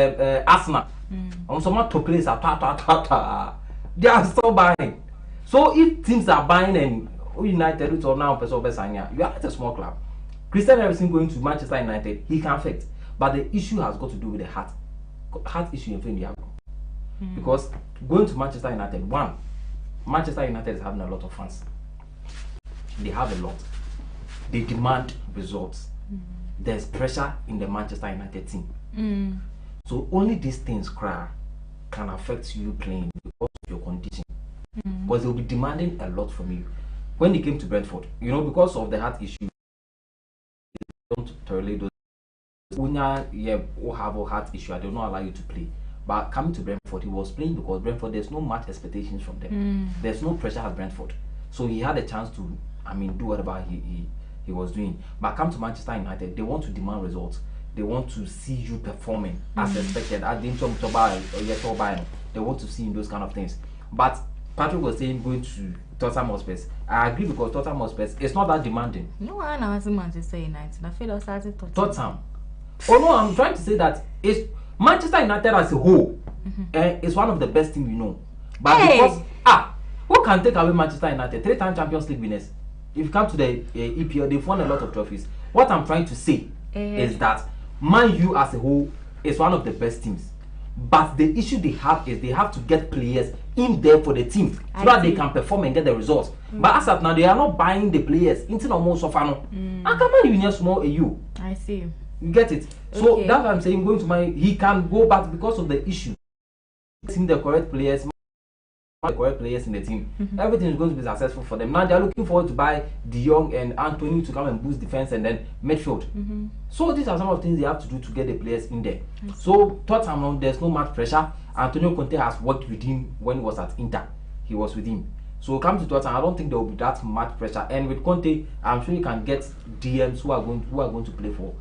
[SPEAKER 1] Arsenal. On some top players are they are still buying. So if teams are buying and United or now person signing, you are not a small club. Christian Eriksen going to Manchester United, he can affect. But the issue has got to do with the heart issue in India. Because going to Manchester United, one, Manchester United is having a lot of fans. They have a lot. They demand results. There's pressure in the Manchester United team. So only these things can affect you playing because of your condition. Because they'll be demanding a lot from you. When they came to Brentford, because of the heart issue, they don't tolerate those. When you have a heart issue, they don't allow you to play. But coming to Brentford, he was playing because Brentford, there's no much expectations from them. There's no pressure at Brentford. So he had a chance to, do whatever he was doing. But come to Manchester United, they want to demand results. They want to see you performing as expected. They want to see those kind of things. But Patrick was saying going to Tottenham Hotspur. I agree because Tottenham Hotspur is not that demanding.
[SPEAKER 2] No one was in Manchester United. I feel I started
[SPEAKER 1] Tottenham. Oh no, I'm trying to say that it's Manchester United as a whole. Is one of the best teams But because who can take away Manchester United? 3-time Champions League winners. If you come to the EPL, they've won a lot of trophies. What I'm trying to say is that Man U as a whole is one of the best teams. But the issue they have is they have to get players in there for the team so that they can perform and get the results. But as of now, they are not buying the players into the most of I
[SPEAKER 2] see.
[SPEAKER 1] You get it? So that's what I'm saying. Going to he can go back because of the issue. Seeing the correct players in the team. Everything is going to be successful for them. Now they are looking forward to buy De Jong and Anthony to come and boost defense and then midfield. So these are some of the things they have to do to get the players in there. So Tottenham, there's no much pressure. Antonio Conte has worked with him when he was at Inter. He was with him. So come to Tottenham, I don't think there will be that much pressure. And with Conte, I'm sure you can get DMs who are going to play for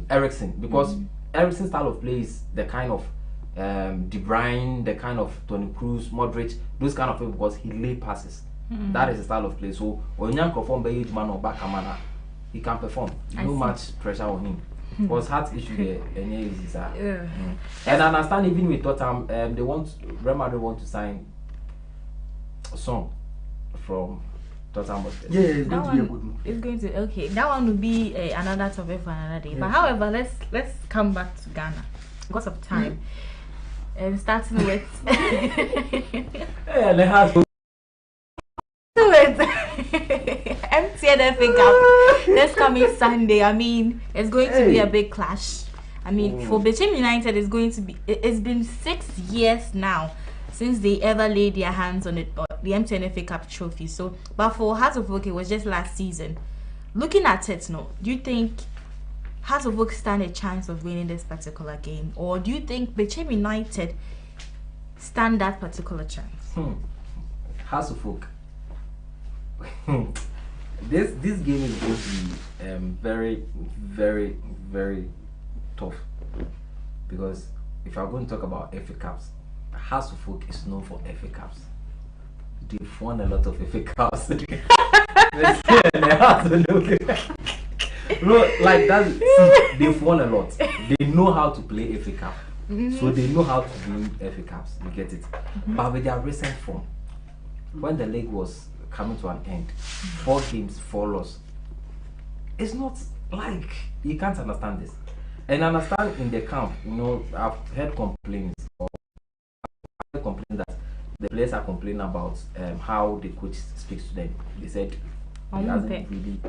[SPEAKER 1] Eriksen, because Eriksen's style of play is the kind of De Bruyne, the kind of Toni Kroos, Modric, those kind of people, because he lay passes. That is the style of play. So when you perform by man or back man, he can perform. No much pressure on him. Because heart issue there, and I understand even with Tottenham, Real Madrid want to sign a song from Tottenham.
[SPEAKER 3] Yeah, it's going to be a good move.
[SPEAKER 2] It's going to that one will be another topic for another day. But however, let's come back to Ghana because of time. Starting with MTN FA Cup this coming Sunday. It's going to be a big clash. For Bechem United, it's been 6 years now since they ever laid their hands on it, the MTN FA Cup trophy. So, but for Hearts of Oak, it was just last season. Looking at it now, do you think Hearts of Oak stand a chance of winning this particular game, or do you think Bechem United stand that particular chance?
[SPEAKER 1] Hearts of Oak. This game is going to be very, very, very tough, because if I'm going to talk about FA Cups, Hearts of Oak is known for FA Cups. They've won a lot of FA Cups. No, like that. See, they've won a lot. They know how to play FA Cup, so they know how to win FA Cups. You get it. But with their recent form, when the league was coming to an end, 4 games, 4 losses. It's not like you can't understand this. And I understand in the camp, you know, I've heard complaints that the players are complaining about how the coach speaks to them. They said he doesn't really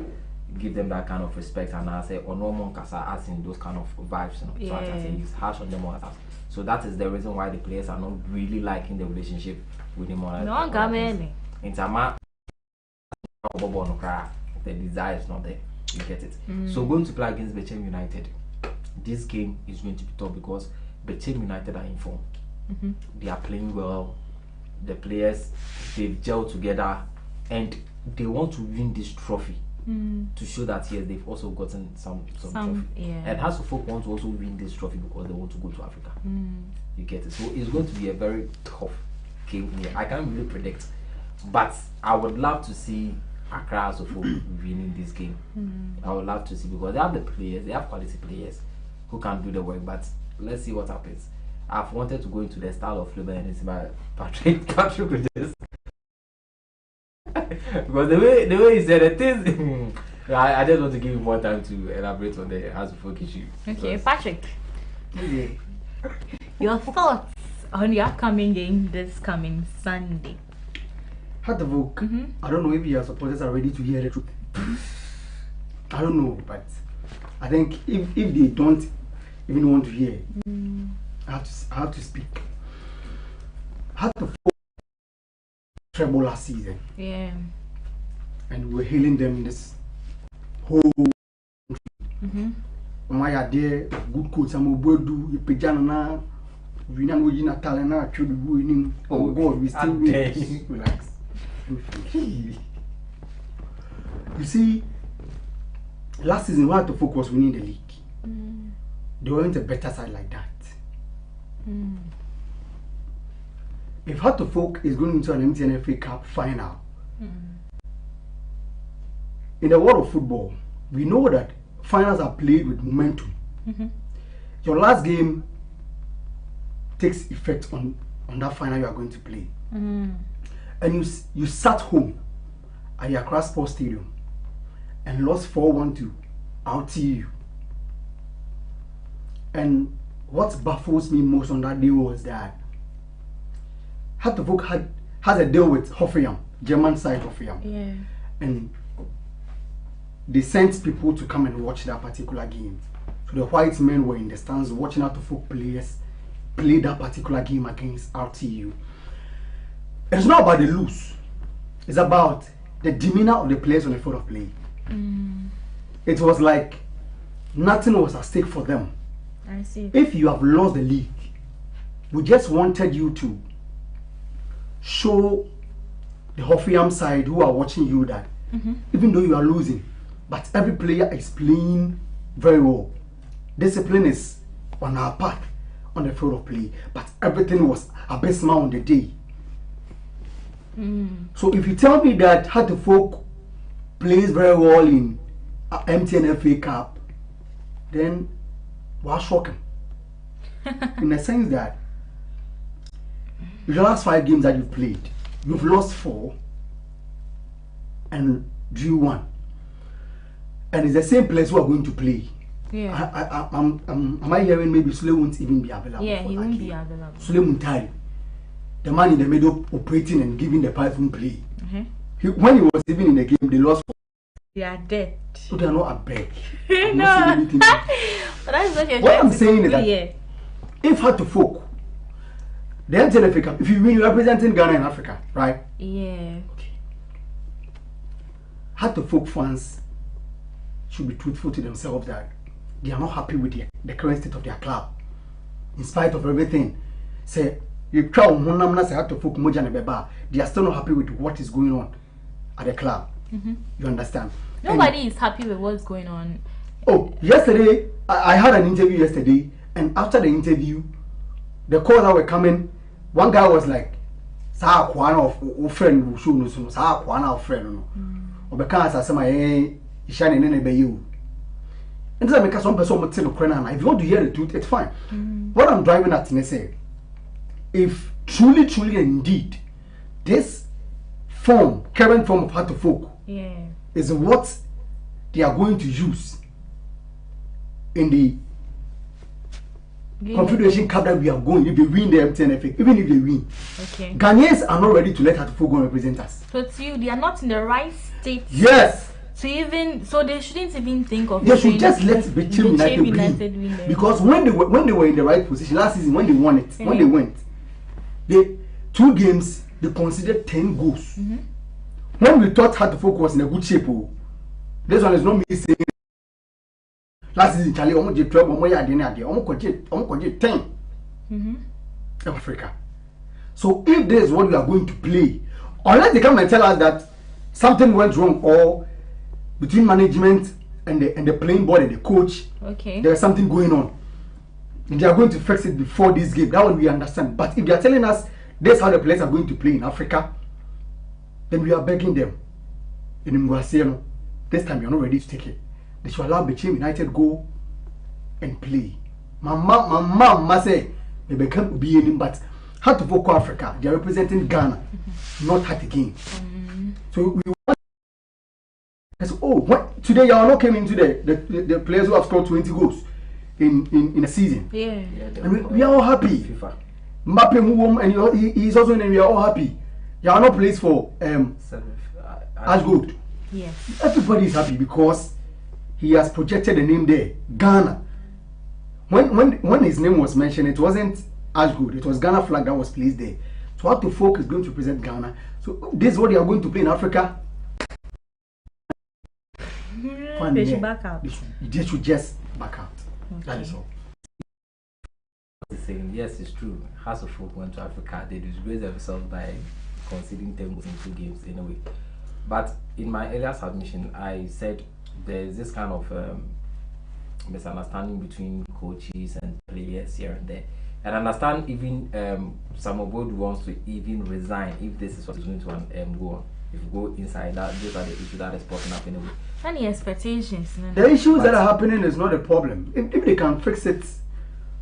[SPEAKER 1] give them that kind of respect, and I say normal kasa as in those kind of vibes, you know. So I can say he's harsh on them all that. So that is the reason why the players are not really liking the relationship with him.
[SPEAKER 2] No,
[SPEAKER 1] in Tama, the desire is not there. You get it. So going to play against Bechem United, this game is going to be tough because Bechem United are in form. They are playing well. The players, they've gelled together, and they want to win this trophy to show that yes, they've also gotten some trophy.
[SPEAKER 2] Yeah.
[SPEAKER 1] And Hstv want to also win this trophy because they want to go to Africa. You get it. So it's going to be a very tough game here. I can't really predict, but I would love to see Accra Hstv winning this game. I would love to see because they have the players, they have quality players who can do the work. But let's see what happens. I've wanted to go into the style of Flavor and it's my Patrick with this because the way he said the things. I just want to give him more time to elaborate on the Hstv issue.
[SPEAKER 2] Okay, Patrick. Your thoughts on the upcoming game this coming Sunday?
[SPEAKER 3] Hstv, I don't know if your supporters are ready to hear the truth. I don't know, but I think if they don't even want to hear, I have to speak. Hstv treble last season.
[SPEAKER 2] Yeah.
[SPEAKER 3] And we're hailing them in this whole country. My idea, good coach, I'm a boy do you pijana. We know you not talent. Actually, winning. Oh God, we still win. Relax. You see, last season we had to focus winning the league. They weren't a better side like that. If Hstv is going into an MTN FA Cup final, in the world of football, we know that finals are played with momentum. Your last game takes effect on that final you are going to play. And you sat home at the Accra Sports Stadium and lost 4-1 to RTU. And what baffles me most on that day was that Hstv has a deal with Hoffenheim, German side Hoffenheim.
[SPEAKER 2] Yeah.
[SPEAKER 3] And they sent people to come and watch that particular game. So the white men were in the stands watching Hstv players play that particular game against RTU. It's not about the lose. It's about the demeanor of the players on the field of play. It was like nothing was at stake for them.
[SPEAKER 2] I see.
[SPEAKER 3] If you have lost the league, we just wanted you to show the Hoffenheim side who are watching you that even though you are losing, but every player is playing very well. Discipline is on our path on the field of play, but everything was abysmal on the day. So if you tell me that Hstv plays very well in MTN FA Cup, then we're shocking. In the sense that the last 5 games that you've played, you've lost 4 and drew 1. And it's the same players who are going to play.
[SPEAKER 2] Yeah.
[SPEAKER 3] Am I hearing maybe Sule won't even be available?
[SPEAKER 2] Yeah, he won't be available.
[SPEAKER 3] Sule Muntari, the man in the middle operating and giving the Python play. When he was even in the game, they lost 4.
[SPEAKER 2] They are dead.
[SPEAKER 3] So they are not a beg.
[SPEAKER 2] No. But that's what you're
[SPEAKER 3] what I'm
[SPEAKER 2] to
[SPEAKER 3] saying is that
[SPEAKER 2] here.
[SPEAKER 3] if Hstv, the MTN FA Cup, if you win, you're representing Ghana in Africa, right?
[SPEAKER 2] Yeah.
[SPEAKER 3] Okay. Hstv fans should be truthful to themselves that they are not happy with the current state of their club. In spite of everything, say you try say Hstv moja ne beba, they are still not happy with what is going on at the club. You understand?
[SPEAKER 2] Nobody is happy with what's going on.
[SPEAKER 3] Oh, yesterday I had an interview yesterday, and after the interview, the calls that were coming, one guy was like, "Sa kwana of friend will show no, sa kwana of friend no." obeka asase ma ishane ne be you. And so make some person tell no. If you want to hear the truth, it's fine. What I'm driving at is say, if truly and indeed this current form of heart to folk is what they are going to use in the Confederation Cup that we are going, if they win the MTNFA, even if they win, Ghanaians are not ready to let Heart to folk go and represent us.
[SPEAKER 2] So to you, they are not in the right state.
[SPEAKER 3] Yes.
[SPEAKER 2] So they shouldn't even think of.
[SPEAKER 3] They should just let Bechim United win. Because when they were in the right position last season, when they won it, when they went, they 2 games they considered 10 goals. When we thought Heart to folk was in a good shape, this one is not me saying. Last season, Charlie, almost 12, almost 10 in Africa. So if this is what we are going to play, unless they come and tell us that something went wrong or between management and the playing board and the coach, there is something going on, and they are going to fix it before this game, that one we understand. But if they are telling us this is how the players are going to play in Africa, then we are begging them in Mwasiano, this time you are not ready to take it. They should allow Bechim United go and play. My mama say they become being, but Heart to Folk Africa, they are representing Ghana, not Heart again. So we want. So, what today you are not came into the players who have scored 20 goals in a season. And we are all happy. Mbappe and he's also in. We are all happy. You are not placed for Ashgold.
[SPEAKER 2] Yes.
[SPEAKER 3] Everybody is happy because he has projected the name there, Ghana. When his name was mentioned, it wasn't Ashgold, it was Ghana flag that was placed there. So Heart to Folk is going to represent Ghana. So this is what they are going to play in Africa.
[SPEAKER 2] They should back out.
[SPEAKER 3] They should just back out. That is all.
[SPEAKER 1] Saying yes, it's true. Heart to Folk went to Africa. They disgraced themselves by conceding 10 goals in 2 games anyway. But in my earlier submission, I said there's this kind of misunderstanding between coaches and players here and there. And I understand even Samobodu wants to even resign if this is what is going to go on. If you go inside that, those are the issues that is popping up anyway.
[SPEAKER 2] Any expectations?
[SPEAKER 3] The issues that are happening is not a problem. If they can fix it,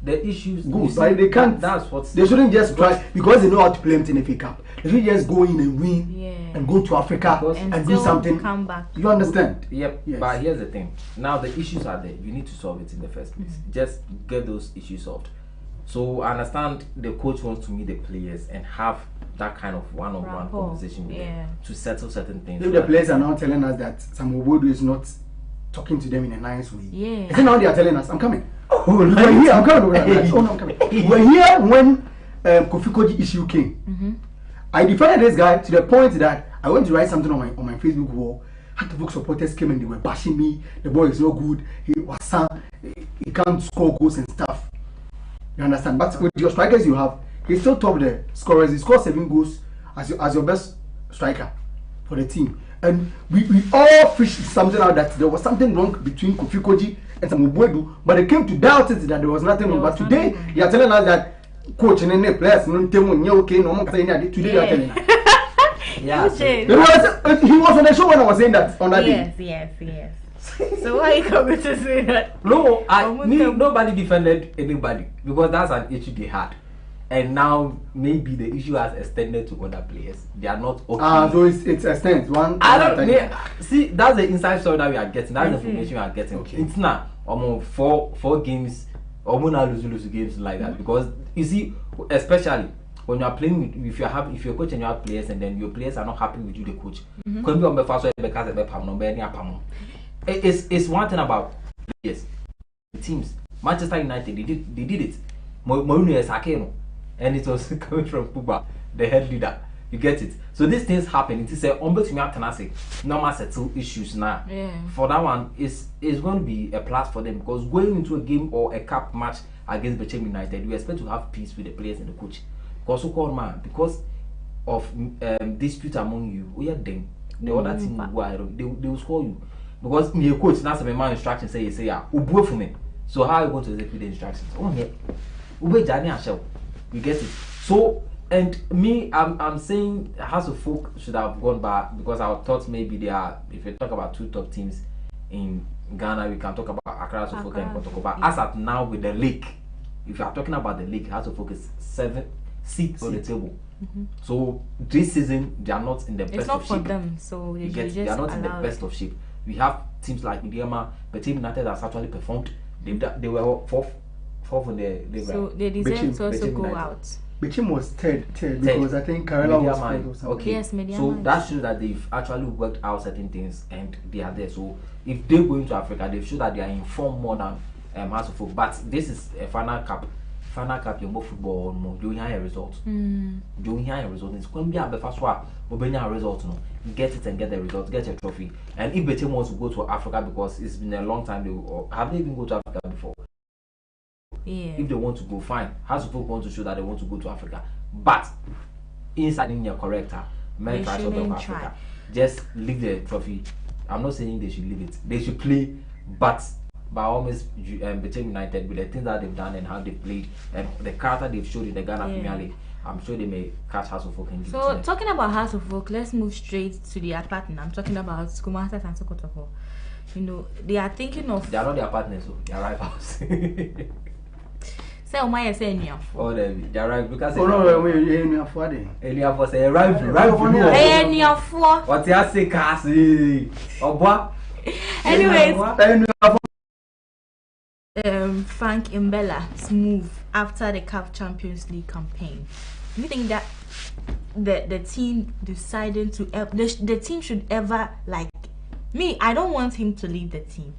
[SPEAKER 1] the issues
[SPEAKER 3] good, but they can't.
[SPEAKER 1] That's what
[SPEAKER 3] they shouldn't just try because they know how to play MTNFA Cup. They should just go in and win and go to Africa and do something.
[SPEAKER 2] Come back.
[SPEAKER 3] You understand?
[SPEAKER 1] Yep. Yes. But here's the thing. Now the issues are there. You need to solve it in the first place. Just get those issues solved. So I understand the coach wants to meet the players and have that kind of one-on-one conversation with them to settle certain things.
[SPEAKER 3] If the players are now telling us that Samobodu is not talking to them in a nice way, is it now they are telling us, I'm coming? We're here. I'm coming. I'm coming. We're here when Kofi Koji issue came. I defended this guy to the point that I went to write something on my Facebook wall. Heart to Folk supporters came and they were bashing me. The boy is no good. He was he can't score goals and stuff. You understand? But with your strikers you have, he's still top the scorers. He scored 7 goals as your best striker for the team. And we all fished something out that there was something wrong between Kofi Koji and Samobodu, but they came to doubt it that there was nothing wrong. But today they are telling us that coach and the players no okay, no more saying that today they are telling us. He was on the show when I was saying that on that day.
[SPEAKER 2] Yes. So why are you coming to say that?
[SPEAKER 1] No, nobody defended anybody because that's an issue they had. And now maybe the issue has extended to other players. They are not okay.
[SPEAKER 3] So it's extends one.
[SPEAKER 1] I don't see. That's the inside story that we are getting. That's the information we are getting.
[SPEAKER 3] Okay.
[SPEAKER 1] It's not almost four games, almost not lose games like that because you see, especially when you are playing with, if you're coach and you have players and then your players are not happy with you, the coach. It's one thing about players, teams. Manchester United, they did it. Mourinho is Sakeno. And it was coming from Puba, the head leader. You get it? So these things happen. It is a normal settle issues now. For that one, it's going to be a plus for them because going into a game or a cup match against Bechim United, you expect to have peace with the players and the coach. Because of dispute among you, the other team they will score you. Because your coach, that's a man instruction say ubu for me. So how are you going to execute the instructions? You get it. So And me, I'm saying House of Folk should have gone back because I thought maybe they are. If you talk about two top teams in Ghana, we can talk about Accra House of Folk and Kotoko. But as at now with the league, if you are talking about the league, House of Folk is 7th seat on the table. So this season they are not in the best of shape. It's not for them,
[SPEAKER 2] so
[SPEAKER 1] they are not in the best of shape. We have teams like Mediama, but Team United has actually performed. They were fourth on the league.
[SPEAKER 2] So they deserve to also go out.
[SPEAKER 3] Bichim was third because I think Kerala was fourth or something.
[SPEAKER 1] Okay.
[SPEAKER 2] Yes,
[SPEAKER 1] so that shows that they've actually worked out certain things and they are there. So if they go into Africa, they show that they are informed more than House of Folk. But this is a final cap. Final cap, you more football, more doing higher results. Doing higher results. It's going to be a first one. Obtain a result, get it and get the result, get a trophy. And if Bichim wants to go to Africa because it's been a long time, have they even go to Africa before?
[SPEAKER 2] Yeah.
[SPEAKER 1] If they want to go, fine. House of Folk want to show that they want to go to Africa, but inside in your corrector, many tries to go to Africa. Just leave the trophy. I'm not saying they should leave it. They should play, but by almost between United with the things that they've done and how they played and the character they've showed in the Ghana Premier League, I'm sure they may catch House of Folk and give
[SPEAKER 2] So talking about House of Folk, let's move straight to their partner. I'm talking about Kumasa and Sokotoko. You know, they are thinking of.
[SPEAKER 1] They are not their partners, so they are rivals.
[SPEAKER 2] Say, my say any
[SPEAKER 1] oh, they are rivals because.
[SPEAKER 3] Oh no, any of what?
[SPEAKER 1] Any of us a rival.
[SPEAKER 2] Any of what?
[SPEAKER 1] What you say, Cassie? Oh, what?
[SPEAKER 2] Anyways, Frank Imbella's move after the CAF Champions League campaign. Do you think that the team decided to the team should ever like me? I don't want him to leave the team.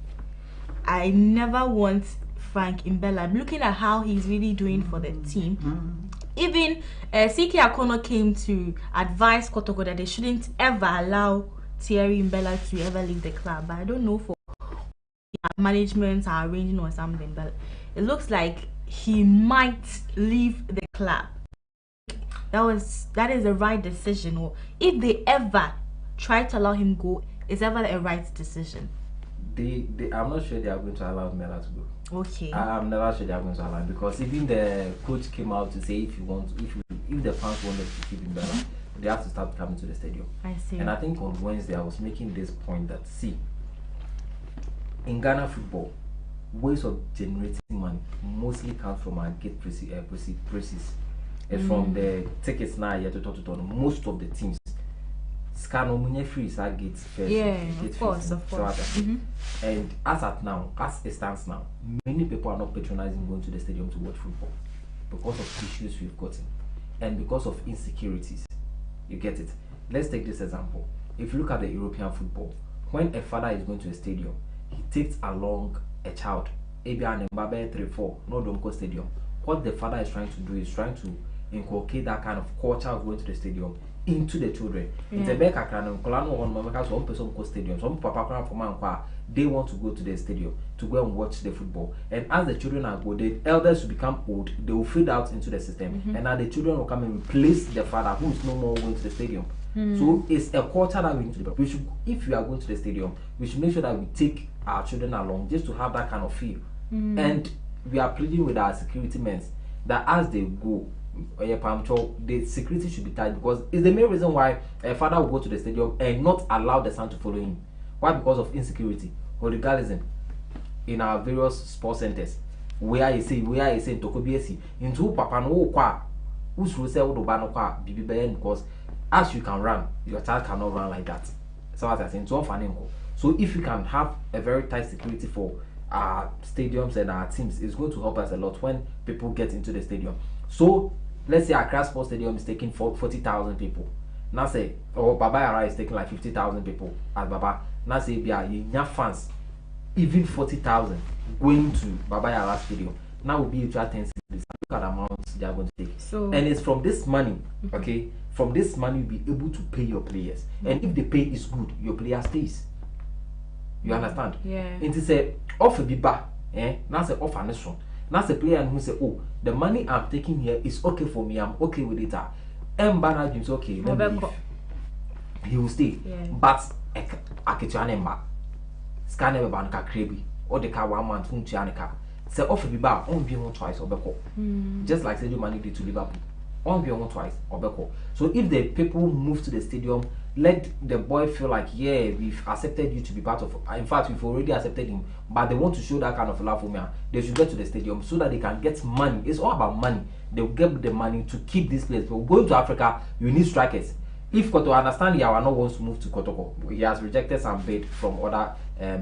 [SPEAKER 2] I never want Frank Imbella. I'm looking at how he's really doing for the team. Even CK Akono came to advise Kotoko that they shouldn't ever allow Thierry Imbella to ever leave the club. But I don't know for management are arranging or something, but it looks like he might leave the club. That is the right decision, or if they ever try to allow him go, it's ever a right decision.
[SPEAKER 1] I'm not sure they are going to allow Mela to go.
[SPEAKER 2] Okay.
[SPEAKER 1] I'm never sure they are going to allow him because even the coach came out to say if the fans wanted to keep him Mela, they have to start coming to the stadium.
[SPEAKER 2] I see.
[SPEAKER 1] And I think on Wednesday I was making this point that in Ghana football, ways of generating money mostly comes from our gate prices. It's from the tickets now yet to talk most of the teams. Scan free is our gate first.
[SPEAKER 2] Yeah, of course.
[SPEAKER 1] And as it stands now, many people are not patronizing going to the stadium to watch football because of issues we've gotten and because of insecurities. You get it? Let's take this example. If you look at the European football, when a father is going to a stadium, he takes along a child. Maybe an Mbabe 3-4, no don't go stadium. What the father is trying to do is trying to inculcate that kind of culture of going to the stadium into the children. It's a back one person go stadium. Some papa from they want to go to the stadium to go and watch the football. And as the children are go, the elders will become old, they will fade out into the system. And now the children will come and replace the father who is no more going to the stadium. So it's a culture that we need to develop. We should, if we are going to the stadium, we should make sure that we take our children along just to have that kind of feel. And we are pleading with our security men that as they go, the security should be tight because it's the main reason why a father will go to the stadium and not allow the son to follow him. Why? Because of insecurity, hooliganism in our various sports centers. Where you say Tokobiesi into Papa no kwa who's sell the because as you can run, your child cannot run like that. So as I say, so if you can have a very tight security for our stadiums and our teams, it's going to help us a lot when people get into the stadium. So let's say Accra Sports Stadium is taking 40,000 people. Now say, Baba Yara is taking like 50,000 people at Baba. Now say, your fans, even 40,000 going to Baba Yara Stadium. Now will be a 10 cities. Look at the amounts they are going to take. So, and it's from this money, okay? From this money, you'll be able to pay your players. And if the pay is good, your player stays. You understand?
[SPEAKER 2] Yeah.
[SPEAKER 1] And it's a offer be back, now say offer this one. Now the player who say, oh, the money I'm taking here is okay for me, I'm okay with it. And Bana James okay, let me leave. He will stay. But Akituanemba, Scanner Banka Krabi, or the car 1 month from Chianica. Say offer be back, only be one twice or backup. Just like say the money did to Liverpool. on be on twice or beko. So if the people move to the stadium, let the boy feel like, yeah, we've accepted you to be part of. In fact, we've already accepted him, but they want to show that kind of love for me. They should get to the stadium so that they can get money. It's all about money. They'll get the money to keep this place. But going to Africa, you need strikers. If Koto understand Yawano wants to move to Kotoko, he has rejected some bid from other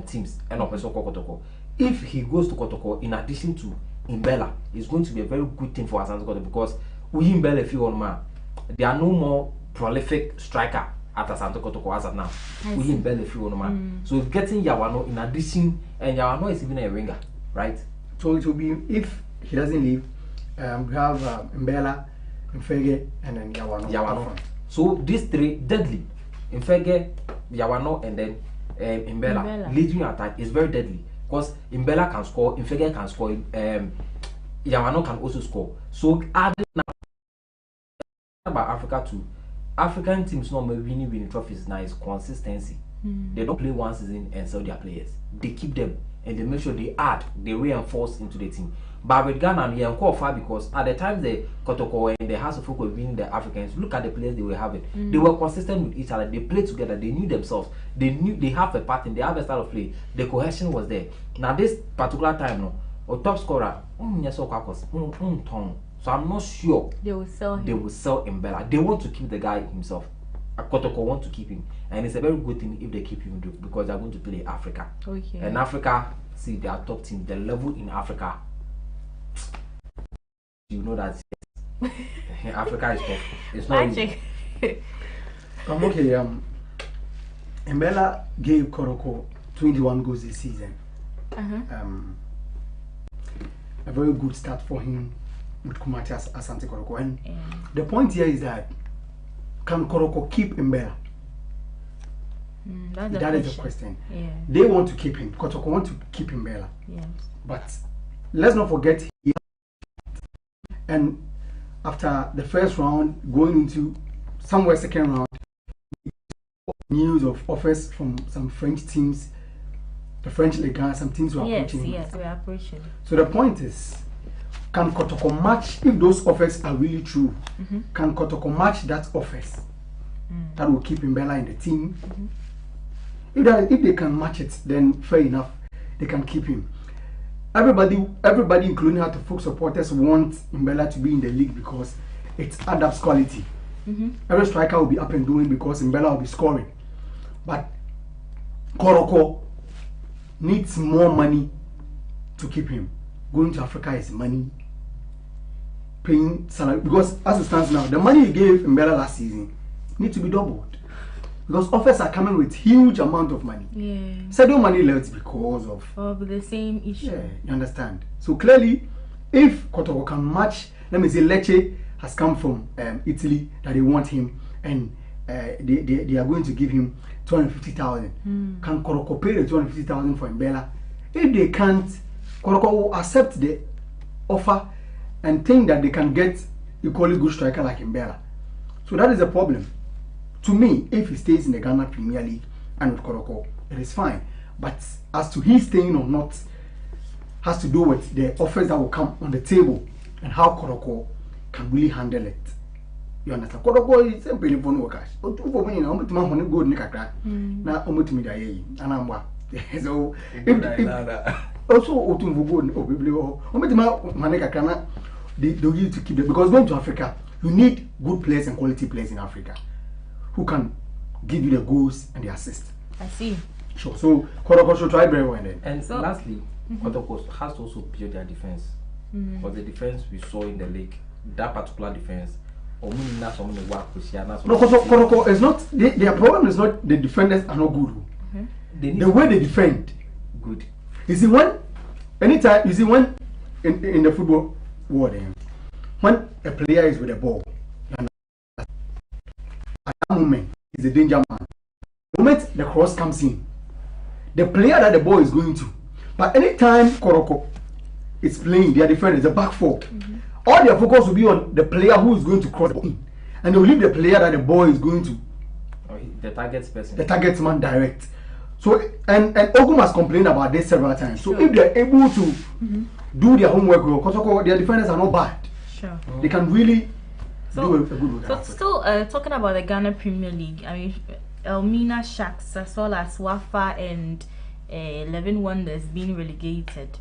[SPEAKER 1] teams and Kotoko. If he goes to Kotoko, in addition to Imbella, it's going to be a very good thing for Asante Kotoko because we Imbella, if you want man, there are no more prolific striker at Asante Kotoko as of now. We Imbella, if you want man. So getting Yawano in addition, and Yawano is even a winger, right?
[SPEAKER 3] So it will be, if he doesn't leave, we have Imbella, Mfege, and then Yawano.
[SPEAKER 1] So these three deadly. Mfege, Yawano, and then Imbella leading attack is very deadly because Imbella can score, Mfege can score, Yawano can also score. So adding now about Africa too, African teams normally winning trophies now is consistency. They don't play one season and sell their players. They keep them and they make sure they add, they reinforce into the team. But with Ghana, we are quite far because at the time the Kotoko and the House of Folk were winning the Africans, look at the players they were having. They were consistent with each other. They played together. They knew themselves. They knew they have a pattern. They have a style of play. The cohesion was there. Now this particular time, no, a top scorer, so I'm not sure
[SPEAKER 2] they will sell him.
[SPEAKER 1] They will sell Imbella. They want to keep the guy himself. Kotoko want to keep him, and it's a very good thing if they keep him because they're going to play Africa.
[SPEAKER 2] Okay.
[SPEAKER 1] And Africa, see, they are top team. The level in Africa, you know that Africa is tough. It's not
[SPEAKER 2] Magic.
[SPEAKER 3] Okay. Imbella gave Kotoko 21 goals this season. A very good start for him with Kumati Asante Kotoko. And the point here is that can Kotoko keep Imbella? That is the question.
[SPEAKER 2] Yeah.
[SPEAKER 3] They want to keep him. Kotoko want to keep Imbella.
[SPEAKER 2] Yes.
[SPEAKER 3] But let's not forget, and after the first round, going into somewhere second round, news of offers from some French teams, the French Ligue 1, some teams were approaching him.
[SPEAKER 2] Yes, we are approaching.
[SPEAKER 3] So the point is, can Kotoko match, if those offers are really true, can Kotoko match that offers that will keep Imbella in the team? If they can match it, then fair enough, they can keep him. Everybody, including Heart of Folk supporters, want Imbella to be in the league because it adds quality. Every striker will be up and doing because Imbella will be scoring. But Kotoko needs more money to keep him. Going to Africa is money. Paying salary, because as it stands now, the money he gave Imbella last season needs to be doubled. Because offers are coming with huge amount of money.
[SPEAKER 2] Yeah.
[SPEAKER 3] Sadio Mane left because
[SPEAKER 2] of the same issue.
[SPEAKER 3] Yeah, you understand. So clearly, if Kotoko can match, let me say Lecce has come from Italy that they want him, and they are going to give him 250,000. Can Kotoko pay the 250,000 for Imbella? If they can't, Kotoko will accept the offer and think that they can get equally good striker like Imbella. So that is a problem. To me, if he stays in the Ghana Premier League and with Kotoko, it is fine. But as to he staying or not, has to do with the offers that will come on the table and how Kotoko can really handle it. You understand? Kotoko is a very fun worker. But two for me, I'm going to go to Nikaka. Now, I'm going to me, and I'm what. So, also, Otumbugo, or Biblio, or Maneka, they need to keep it because going to Africa, you need good players and quality players in Africa who can give you the goals and the assists.
[SPEAKER 2] I see.
[SPEAKER 3] Sure. So Kotoko should try very well then.
[SPEAKER 1] And so, lastly, Kotoko has to also build their defense. But the defense we saw in the league, that particular defense, no,
[SPEAKER 3] Kotoko is not. Their problem is not the defenders are not good. The way they defend,
[SPEAKER 1] good.
[SPEAKER 3] You see when in the football world, when a player is with a ball, at that moment is a danger man. The moment the cross comes in, the player that the ball is going to, but anytime Kotoko is playing, their defenders, the back four, all their focus will be on the player who is going to cross the ball in, and they will leave the player that the ball is going to,
[SPEAKER 1] the person,
[SPEAKER 3] the target man direct. So and Ogum has complained about this several times. So if they are able to do their homework, Kotoko, their defenders are not bad.
[SPEAKER 2] Sure.
[SPEAKER 3] They can really
[SPEAKER 2] So still talking about the Ghana Premier League. I mean, Elmina Sharks as well as Wafa and 11 Wonders being relegated.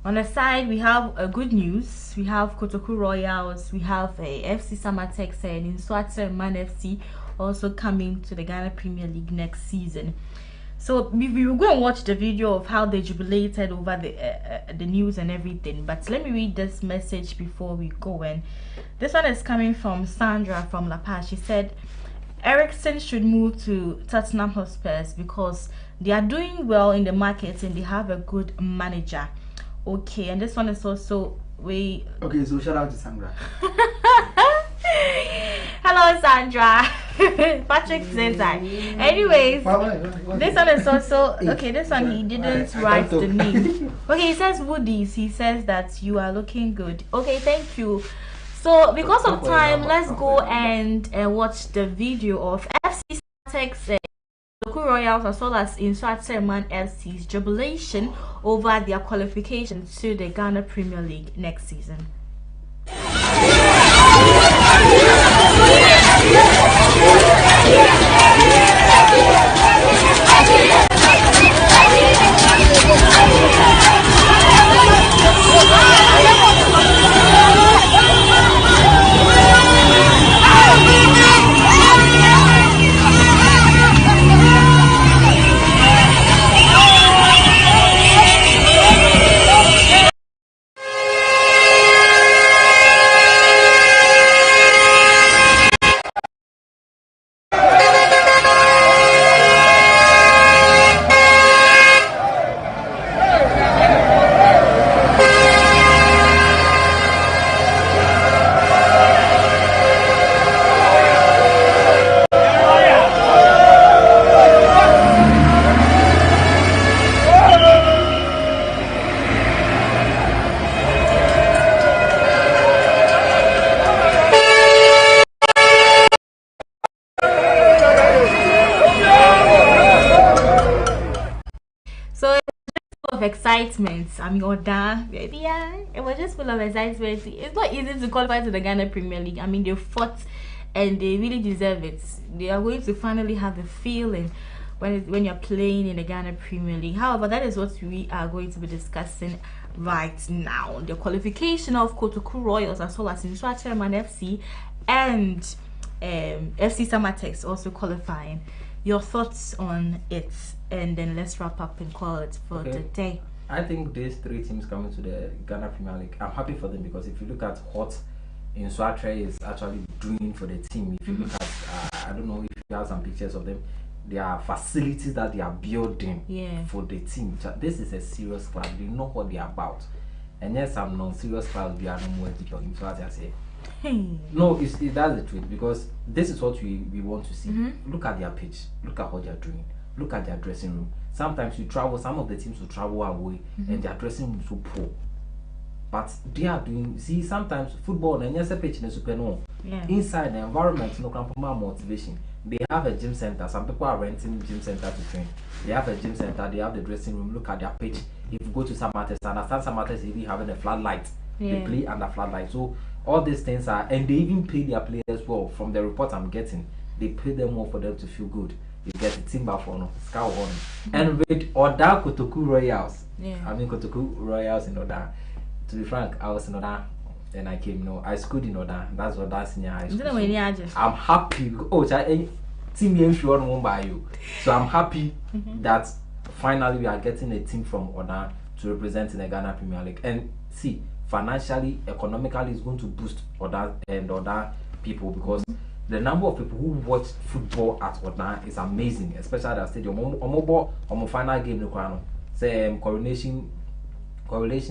[SPEAKER 2] On the side, we have good news. We have Kotoku Royals, we have FC Samatex and Inswatse Man FC also coming to the Ghana Premier League next season. So we will go and watch the video of how they jubilated over the news and everything. But let me read this message before we go. And this one is coming from Sandra from La Paz. She said, Ericsson should move to Tottenham Hotspurs because they are doing well in the market and they have a good manager. Okay, and this one is also
[SPEAKER 3] okay, so shout out to Sandra.
[SPEAKER 2] Hello, Sandra. Patrick says that. Anyways, this one is also okay. This one he didn't write the name. Okay, he says Woody's. He says that you are looking good. Okay, thank you. So because of time, let's go and watch the video of FC Tex Royals as well as Inswatse Man FC's jubilation over their qualification to the Ghana Premier League next season. Excitement. I mean, it was just full of excitement. It's not easy to qualify to the Ghana Premier League. I mean, they fought and they really deserve it. They are going to finally have a feeling when you're playing in the Ghana Premier League. However, that is what we are going to be discussing right now. The qualification of Kotoku Royals as well as Inswatse Man FC and FC Samatex also qualifying. Your thoughts on it, and then let's wrap up and call it for the day.
[SPEAKER 1] I think these three teams coming to the Ghana Premier League, I'm happy for them because if you look at what Inswatse is actually doing for the team, if you look at, I don't know if you have some pictures of them, there are facilities that they are building for the team. This is a serious club. They know what they are about. And yes, some non-serious clubs, they are no more talking. So as I say, no, that's the truth because this is what we want to see. Look at their pitch. Look at what they are doing. Look at their dressing room. Sometimes you travel, some of the teams will travel away and their dressing room is so poor. But they are doing, see, sometimes football and yes, a pitch in super no. Inside the environment, no can more motivation. They have a gym center. Some people are renting gym center to train. They have a gym center, they have the dressing room, look at their pitch. If you go to some matters, understand some matters even having a flat light. They play under flat light. So all these things are, and they even pay their players well. From the report I'm getting, they pay them more for them to feel good. You get a timber for no scout on. And with Oda Kotoku Royals, I mean Kotoku Royals in Oda. To be frank, I was in Oda and I came. I schooled in Oda. That's what that's in high school. So I'm happy. Team sure won't buy you. So I'm happy that finally we are getting a team from Oda to represent in the Ghana Premier League. And see, financially, economically, it's going to boost Oda and other people because the number of people who watch football at Oda is amazing, especially at the stadium. On final game, no say correlation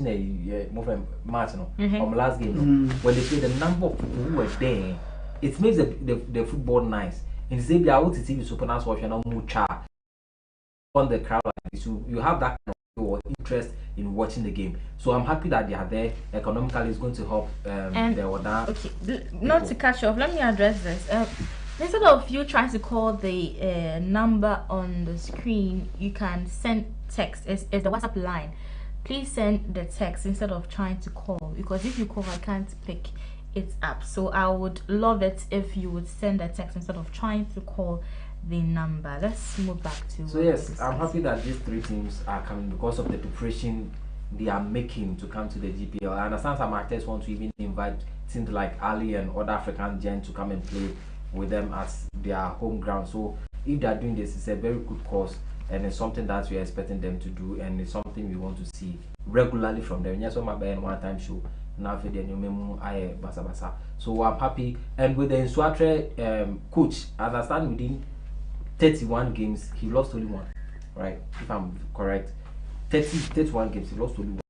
[SPEAKER 1] a match on last game. When they play, the number of people who were there, it makes the football nice. And say they are out to TV so pronounce what you know on the crowd like this. You have that kind of interest in watching the game. So I'm happy that they are there. Economically, it's going to help the Oda.
[SPEAKER 2] Okay, not to catch you off, let me address this. Instead of you trying to call the number on the screen, you can send text. It's the WhatsApp line. Please send the text instead of trying to call, because if you call, I can't pick it up. So I would love it if you would send a text instead of trying to call the number. Let's move back to.
[SPEAKER 1] So yes, I'm happy that these three teams are coming because of the preparation they are making to come to the GPL. I understand some actors want to even invite teams like Ali and other African giants to come and play with them as their home ground. So if they are doing this, it's a very good cause, and it's something that we are expecting them to do, and it's something we want to see regularly from them. Yes, on my one time show. Now for the new memo, I basa basa. So I'm happy, and with the Nswatre coach, I understand within 31 games he lost only one, right? If I'm correct, 31 games he lost only one.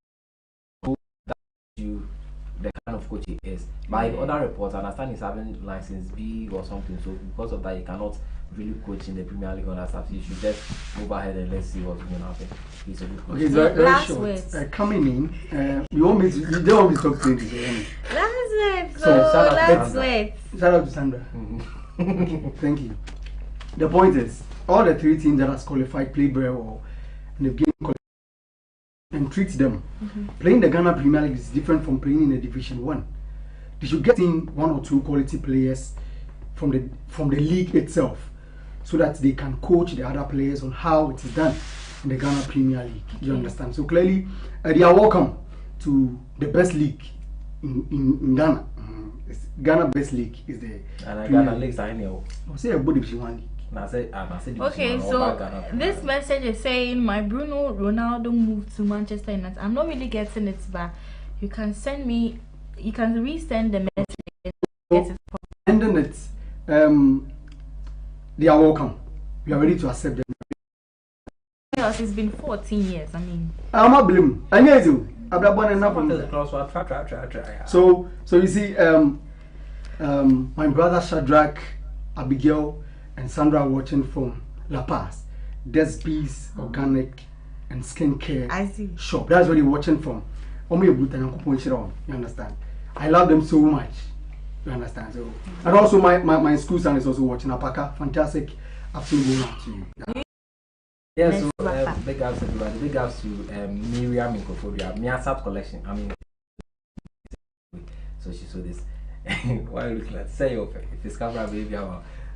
[SPEAKER 1] So that's you the kind of coach he is. By other reports, I understand he's having license B or something. So because of that, he cannot really coach in the Premier League and stuff. You should just move ahead and let's see what's going to happen. He's a good coach.
[SPEAKER 3] Okay, so last short. Coming in, you want me to? You don't want me to talk to you.
[SPEAKER 2] Last word. So let's wait.
[SPEAKER 3] Shout out to Sandra. Thank you. The point is, all the three teams that has qualified played very well, and they've gained and treat them. Playing the Ghana Premier League is different from playing in a Division 1. They should get in one or two quality players from the league itself, so that they can coach the other players on how it is done in the Ghana Premier League. You understand? So clearly, they are welcome to the best league in Ghana. Ghana best league is the
[SPEAKER 1] Ghana leagues are anyhow.
[SPEAKER 3] I'll say a Division 1 league.
[SPEAKER 2] Okay, so this message is saying my Bruno Ronaldo moved to Manchester United. I'm not really getting it, but you can send me, you can resend the message.
[SPEAKER 3] And then it's they are welcome. We are ready to accept them.
[SPEAKER 2] Yes, it's been 14 years. I mean,
[SPEAKER 3] I'm not blame. I know you. So you see, my brother Shadrach, Abigail, and Sandra are watching from La Paz, Desby's Organic and Skincare Shop. That's where they're watching from. You understand? I love them so much. You understand? So, and also my school son is also watching. Apaka, fantastic afternoon to you.
[SPEAKER 1] Yeah, so big ups everybody. Big ups to Miriam in Koforia, Miasat collection. I mean, so she saw this. Why are you looking at? Say if it's camera baby.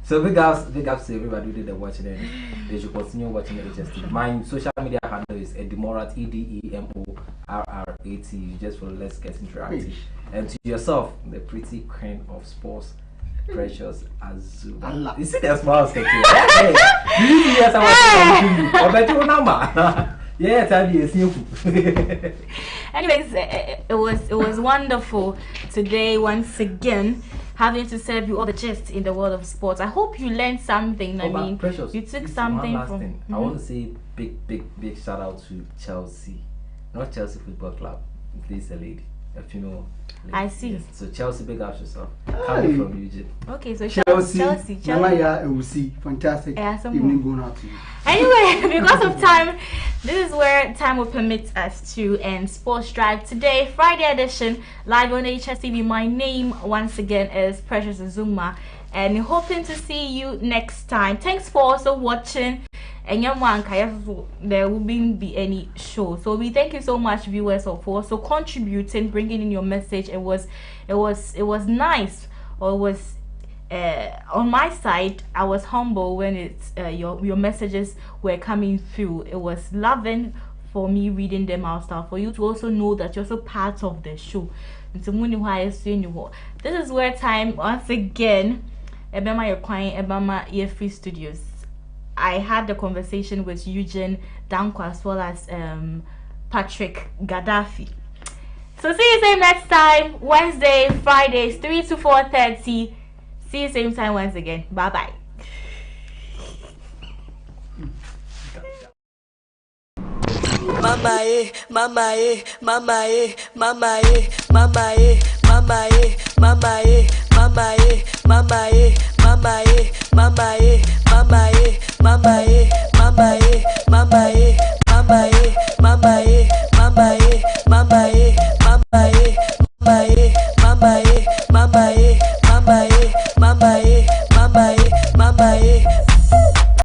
[SPEAKER 1] So big ups to everybody who did the watching, and they should continue watching the HST. My social media handle is Edemorat, EDEMORRAT. You just follow Let's Get Interactive. And to yourself, the pretty queen of sports, Precious Azuma. You see that smile, Keke? Hey, do you see someone I bet you number. Yeah, tell you,
[SPEAKER 2] anyways, it was wonderful today once again, having to serve you all the gist in the world of sports. I hope you learned something. I mean,
[SPEAKER 1] Precious,
[SPEAKER 2] you took something from.
[SPEAKER 1] I want to say big shout out to Chelsea, not Chelsea Football Club. Please, a lady, if you know. Lady.
[SPEAKER 2] I see.
[SPEAKER 1] Yes. So Chelsea, big up yourself. Coming from Eugene.
[SPEAKER 2] Okay, so
[SPEAKER 3] Chelsea. Fantastic evening going out to you.
[SPEAKER 2] Anyway, because of time, this is where time will permit us to end Sports Drive today, Friday edition, live on Hstv. My name once again is Precious Azuma, and hoping to see you next time. Thanks for also watching. And there will be any show, so we thank you so much, viewers, for also contributing, bringing in your message. It was nice, or it was on my side. I was humble when it's your messages were coming through. It was loving for me reading them out stuff, for you to also know that you're also part of the show. And so this is where time once again, Ebema your client, Ebama Free Studios. I had the conversation with Eugene Danko as well as Patrick Gaddafi. So see you same next time, Wednesday, Fridays, 3 to 4:30. See you same time once again. Bye bye.
[SPEAKER 4] Mama mama mama mama mama mama mama mama mama mama mama mama